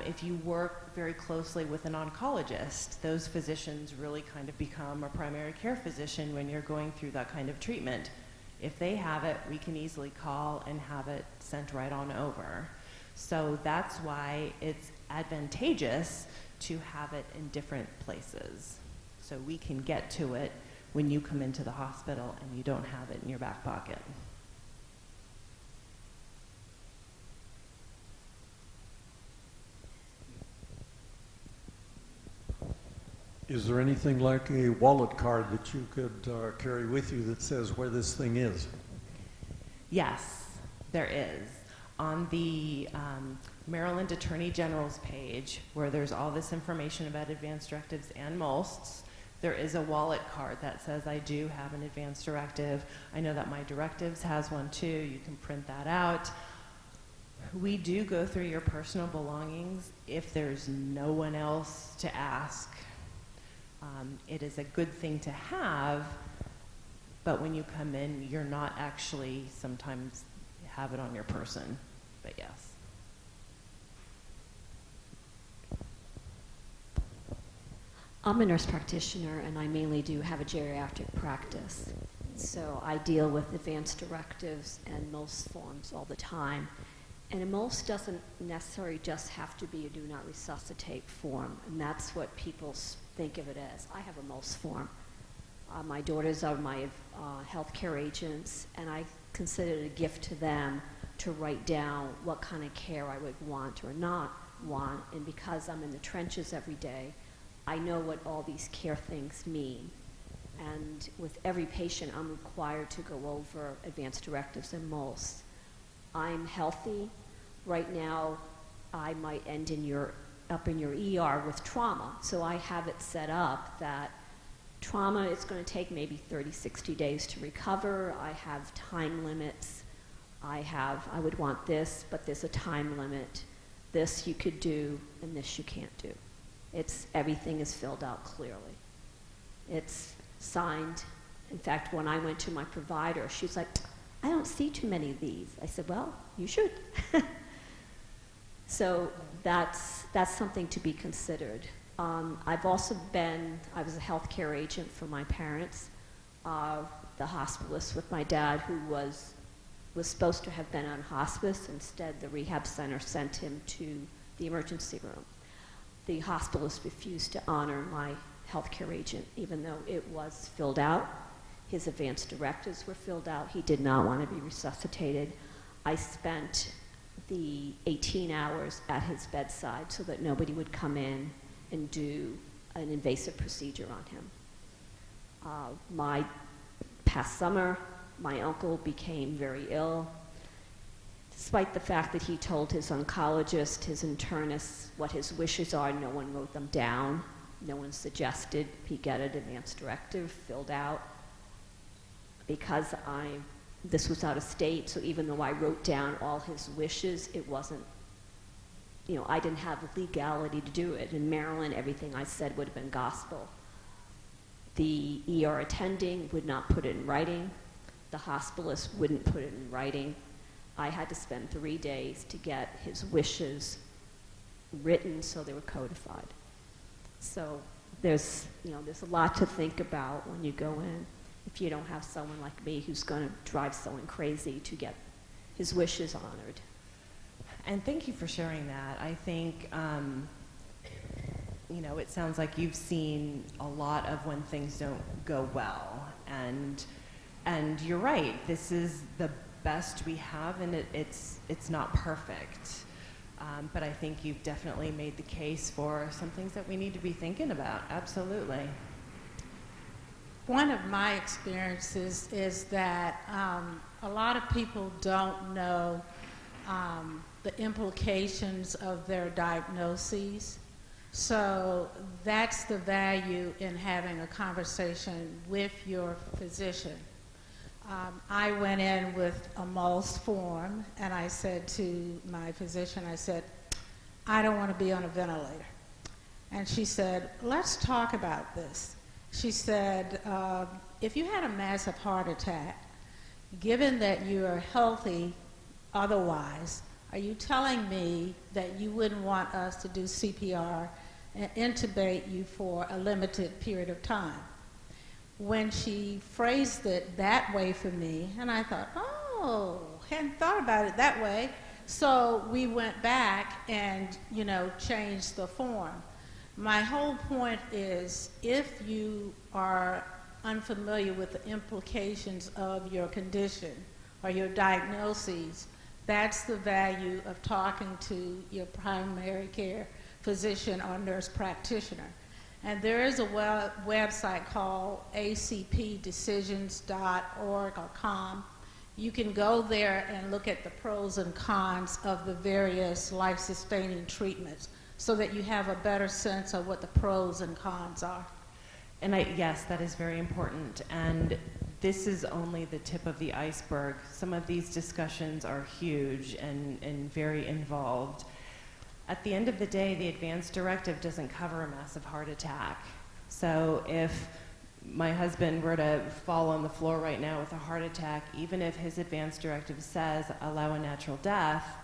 Speaker 4: If you work very closely with an oncologist, those physicians really kind of become a primary care physician when you're going through that kind of treatment. If they have it, we can easily call and have it sent right on over. So that's why it's advantageous to have it in different places. So we can get to it when you come into the hospital and you don't have it in your back pocket.
Speaker 6: Is there anything like a wallet card that you could carry with you that says where this thing is?
Speaker 4: Yes, there is. On the Maryland Attorney General's page, where there's all this information about advanced directives and MOLSTs, there is a wallet card that says I do have an advanced directive. I know that my directives has one too. You can print that out. We do go through your personal belongings if there's no one else to ask. It is a good thing to have, but when you come in, you're not actually sometimes have it on your person, but yes.
Speaker 8: I'm a nurse practitioner, and I mainly do have a geriatric practice. So I deal with advanced directives and MOLST forms all the time. And a MOLST doesn't necessarily just have to be a do not resuscitate form, and that's what people think of it as. I have a MOLST form. My daughters are my healthcare agents, and I consider it a gift to them to write down what kind of care I would want or not want. And because I'm in the trenches every day, I know what all these care things mean. And with every patient, I'm required to go over advanced directives and MOLST. I'm healthy. Right now, I might end up in your ER with trauma. So I have it set up that trauma is going to take maybe 30, 60 days to recover. I have time limits. I would want this, but there's a time limit. This you could do, and this you can't do. Everything is filled out clearly. It's signed. In fact, when I went to my provider, she's like, I don't see too many of these. I said, well, you should. So that's something to be considered. I was a healthcare agent for my parents, the hospitalist with my dad, who was supposed to have been on hospice. Instead, the rehab center sent him to the emergency room. The hospitalist refused to honor my healthcare agent, even though it was filled out. His advanced directives were filled out. He did not want to be resuscitated. I spent the 18 hours at his bedside so that nobody would come in and do an invasive procedure on him. My past summer, my uncle became very ill. Despite the fact that he told his oncologist, his internist, what his wishes are, no one wrote them down. No one suggested he get an advance directive filled out. Because this was out of state, so even though I wrote down all his wishes, it wasn't, I didn't have legality to do it. In Maryland, everything I said would have been gospel. The ER attending would not put it in writing. The hospitalist wouldn't put it in writing. I had to spend 3 days to get his wishes written so they were codified. So there's a lot to think about when you go in. If you don't have someone like me who's going to drive someone crazy to get his wishes honored.
Speaker 4: And thank you for sharing that. I think, it sounds like you've seen a lot of when things don't go well. And you're right, this is the best we have, and it's not perfect. But I think you've definitely made the case for some things that we need to be thinking about. Absolutely.
Speaker 9: One of my experiences is that a lot of people don't know the implications of their diagnoses. So that's the value in having a conversation with your physician. I went in with a MULS form, and I said to my physician, I don't want to be on a ventilator. And she said, let's talk about this. She said, if you had a massive heart attack, given that you are healthy otherwise, are you telling me that you wouldn't want us to do CPR and intubate you for a limited period of time? When she phrased it that way for me, and I thought, hadn't thought about it that way. So we went back and, changed the form. My whole point is, if you are unfamiliar with the implications of your condition or your diagnoses, that's the value of talking to your primary care physician or nurse practitioner. And there is a website called acpdecisions.org or com. You can go there and look at the pros and cons of the various life-sustaining treatments so that you have a better sense of what the pros and cons are.
Speaker 4: And yes, that is very important. And this is only the tip of the iceberg. Some of these discussions are huge and very involved. At the end of the day, the advance directive doesn't cover a massive heart attack. So if my husband were to fall on the floor right now with a heart attack, even if his advance directive says allow a natural death,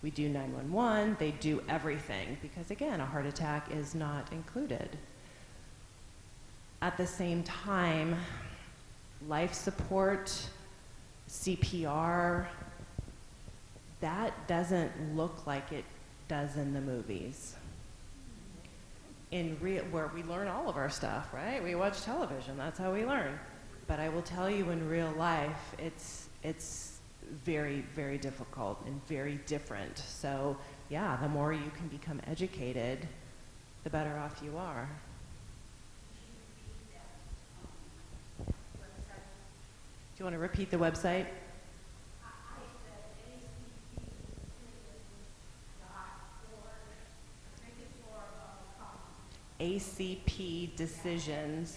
Speaker 4: we do 911, they do everything, because again, a heart attack is not included. At the same time, life support, CPR, that doesn't look like it does in the movies. Where we learn all of our stuff, right? We watch television, that's how we learn. But I will tell you, in real life, it's very, very difficult and very different. So yeah, the more you can become educated, the better off you are. Do you want to repeat the website? acpdecisions.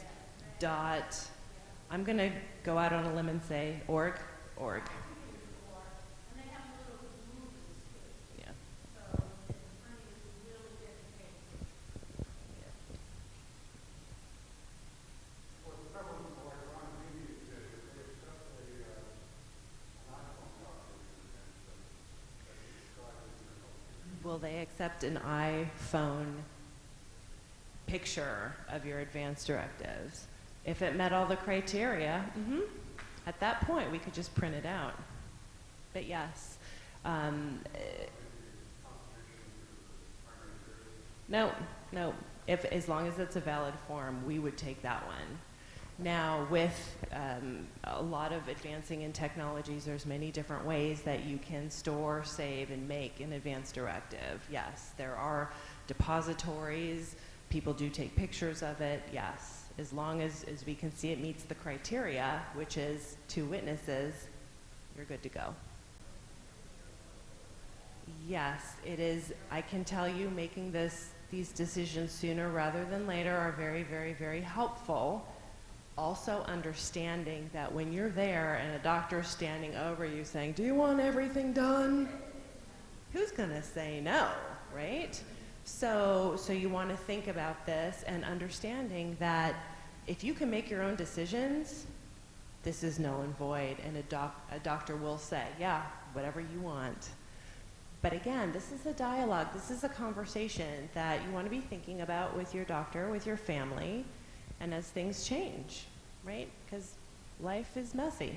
Speaker 4: I'm going to go out on a limb and say org. Yeah. Will they accept an iPhone picture of your advance directives? If it met all the criteria, at that point we could just print it out. But yes. No. As long as it's a valid form, we would take that one. Now, with a lot of advancing in technologies, there's many different ways that you can store, save, and make an advance directive. Yes, there are depositories. People do take pictures of it, yes. As long as we can see it meets the criteria, which is 2 witnesses, you're good to go. Yes, it is. I can tell you making these decisions sooner rather than later are very, very, very helpful. Also understanding that when you're there and a doctor's standing over you saying, do you want everything done? Who's gonna say no, right? So you wanna think about this and understanding that if you can make your own decisions, this is null and void, and a doctor will say, yeah, whatever you want. But again, this is a dialogue, this is a conversation that you want to be thinking about with your doctor, with your family, and as things change, right? Because life is messy.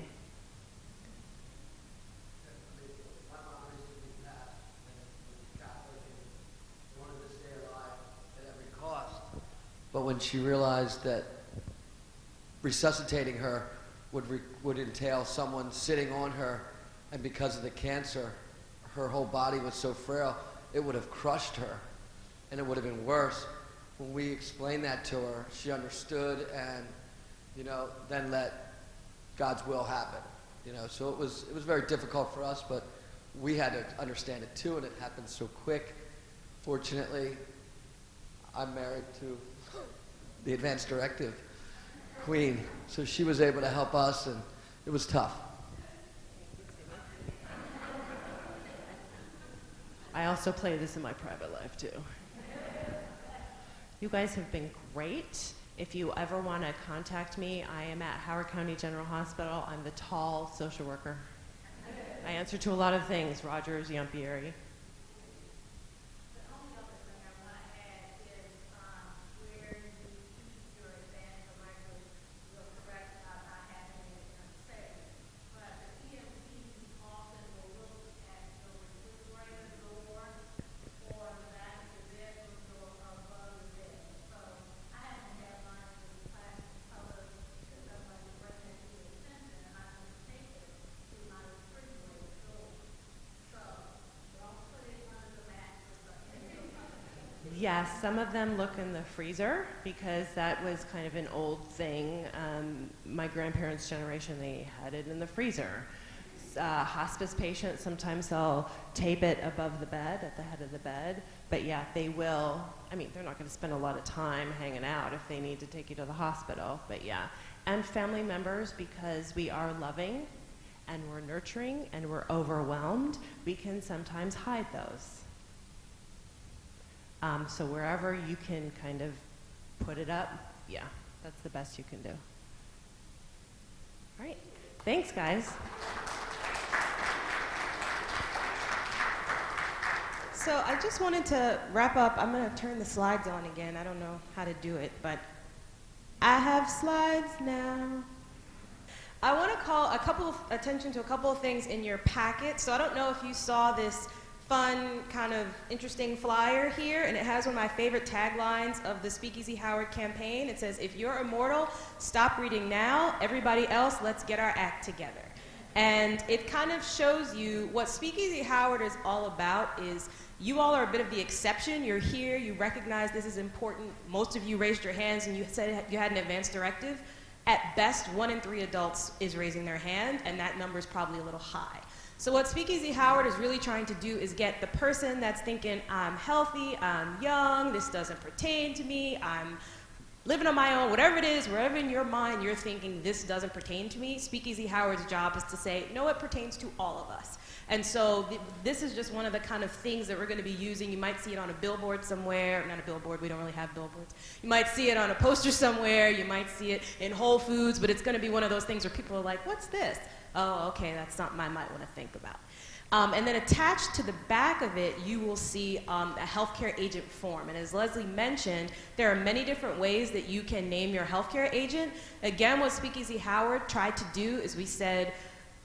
Speaker 10: My mom recently passed, and was Catholic and wanted to stay alive at every cost. But when she realized that resuscitating her would entail someone sitting on her, and because of the cancer, her whole body was so frail, it would have crushed her, and it would have been worse. When we explained that to her, she understood, and then let God's will happen. So it was very difficult for us, but we had to understand it too, and it happened so quick. Fortunately, I'm married to the advanced directive queen, so she was able to help us, and it was tough.
Speaker 4: I also play this in my private life too. You guys have been great. If you ever want to contact me, I am at Howard County General Hospital. I'm the tall social worker. I answer to a lot of things, Rogers, Yampieri. Yes, some of them look in the freezer because that was kind of an old thing. My grandparents' generation, they had it in the freezer. Hospice patients, sometimes they'll tape it above the bed, at the head of the bed. But yeah, they will. I mean, they're not going to spend a lot of time hanging out if they need to take you to the hospital. But yeah, and family members, because we are loving and we're nurturing and we're overwhelmed, we can sometimes hide those. So wherever you can kind of put it up, yeah, that's the best you can do. All right, thanks guys. So I just wanted to wrap up. I'm gonna turn the slides on again. I don't know how to do it, but I have slides now. I want to call attention to a couple of things in your packet. So I don't know if you saw this fun, kind of interesting flyer here, and it has one of my favorite taglines of the Speakeasy Howard campaign. It says, if you're immortal, stop reading now. Everybody else, let's get our act together. And it kind of shows you what Speakeasy Howard is all about is you all are a bit of the exception. You're here, you recognize this is important. Most of you raised your hands and you said you had an advance directive. At best, 1 in 3 adults is raising their hand, and that number is probably a little high. So what Speakeasy Howard is really trying to do is get the person that's thinking, I'm healthy, I'm young, this doesn't pertain to me, I'm living on my own, whatever it is, wherever in your mind you're thinking this doesn't pertain to me, Speakeasy Howard's job is to say, no, it pertains to all of us. And so this is just one of the kind of things that we're going to be using. You might see it on a billboard somewhere. Not a billboard, we don't really have billboards. You might see it on a poster somewhere. You might see it in Whole Foods, but it's going to be one of those things where people are like, what's this? Oh, okay, that's something I might want to think about. And then attached to the back of it, you will see a healthcare agent form. And as Leslie mentioned, there are many different ways that you can name your healthcare agent. Again, what Speakeasy Howard tried to do is we said,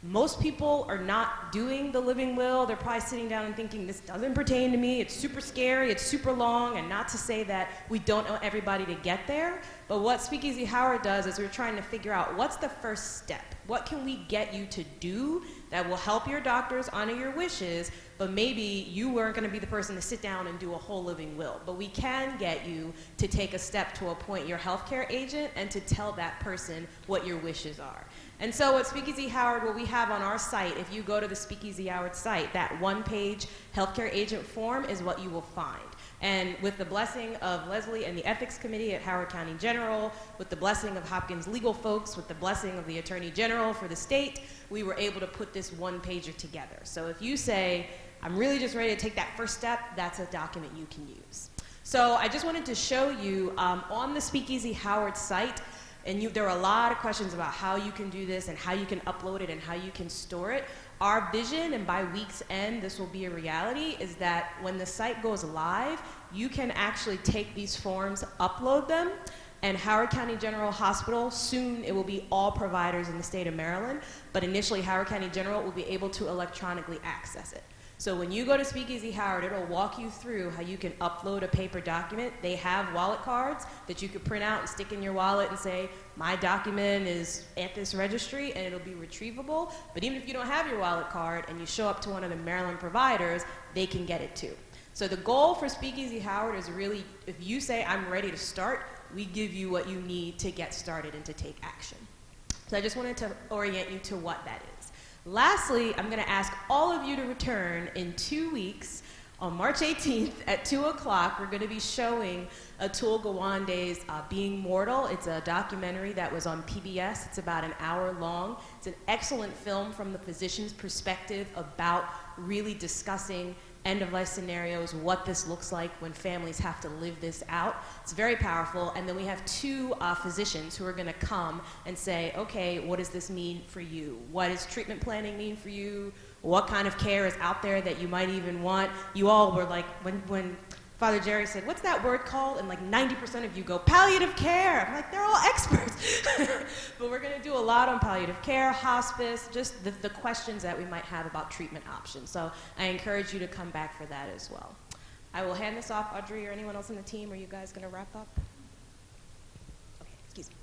Speaker 4: most people are not doing the living will. They're probably sitting down and thinking, this doesn't pertain to me. It's super scary. It's super long. And not to say that we don't want everybody to get there. But what Speakeasy Howard does is we're trying to figure out what's the first step.
Speaker 3: What can we get you to do that will help your doctors honor your wishes, but maybe you weren't going to be the person to sit down and do a whole living will. But we can get you to take a step to appoint your healthcare agent and to tell that person what your wishes are. And so at Speakeasy Howard, what we have on our site, if you go to the Speakeasy Howard site, that one-page healthcare agent form is what you will find. And with the blessing of Leslie and the Ethics Committee at Howard County General, with the blessing of Hopkins legal folks, with the blessing of the Attorney General for the state, we were able to put this one-pager together. So if you say, I'm really just ready to take that first step, that's a document you can use. So I just wanted to show you on the Speakeasy Howard site, and there are a lot of questions about how you can do this and how you can upload it and how you can store it. Our vision, and by week's end this will be a reality, is that when the site goes live, you can actually take these forms, upload them, and Howard County General Hospital, soon it will be all providers in the state of Maryland, but initially Howard County General will be able to electronically access it. So when you go to Speakeasy Howard, it'll walk you through how you can upload a paper document. They have wallet cards that you could print out and stick in your wallet and say, my document is at this registry, and it'll be retrievable. But even if you don't have your wallet card and you show up to one of the Maryland providers, they can get it too. So the goal for Speakeasy Howard is really, if you say, I'm ready to start, we give you what you need to get started and to take action. So I just wanted to orient you to what that is. Lastly, I'm going to ask all of you to return in 2 weeks. On March 18th at 2 o'clock, we're going to be showing Atul Gawande's Being Mortal. It's a documentary that was on PBS. It's about an hour long. It's an excellent film from the physician's perspective about really discussing end-of-life scenarios, what this looks like when families have to live this out. It's very powerful. And then we have two physicians who are going to come and say, okay, what does this mean for you? What does treatment planning mean for you? What kind of care is out there that you might even want? You all were like, when Father Jerry said, what's that word called? And like 90% of you go, palliative care. I'm like, they're all experts. But we're going to do a lot on palliative care, hospice, just the questions that we might have about treatment options. So I encourage you to come back for that as well. I will hand this off, Audrey or anyone else on the team. Are you guys going to wrap up? Okay, excuse me.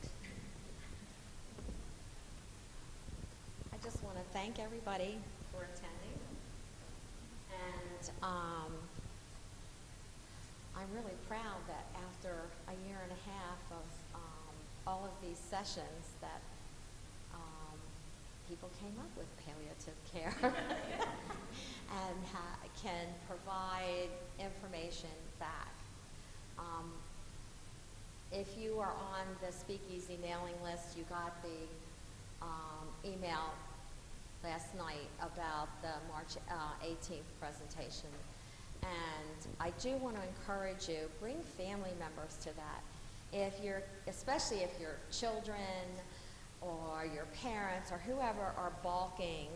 Speaker 1: I just want to thank everybody for attending. And I'm really proud that after a year and a half of all of these sessions that people came up with palliative care and can provide information back. If you are on the Speakeasy mailing list, you got the email last night about the March 18th presentation. And I do want to encourage you, bring family members to that. Especially if your children or your parents or whoever are balking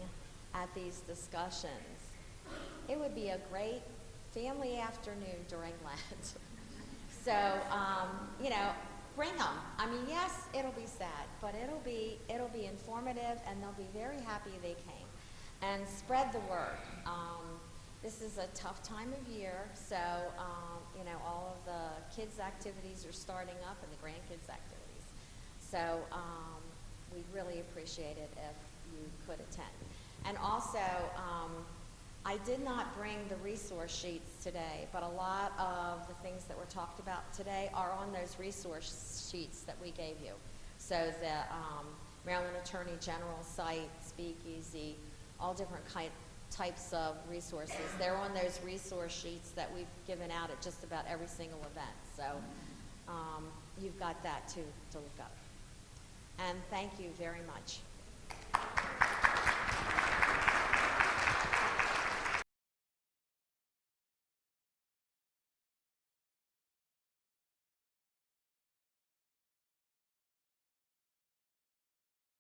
Speaker 1: at these discussions, it would be a great family afternoon during Lent. So, bring them. I mean, yes, it'll be sad, but it'll be informative, and they'll be very happy they came. And spread the word. This is a tough time of year, so all of the kids' activities are starting up and the grandkids' activities. So we'd really appreciate it if you could attend. And also, I did not bring the resource sheets today, but a lot of the things that were talked about today are on those resource sheets that we gave you. So the Maryland Attorney General site, Speakeasy, all different types of resources. They're on those resource sheets that we've given out at just about every single event. So you've got that to look up. And thank you very much.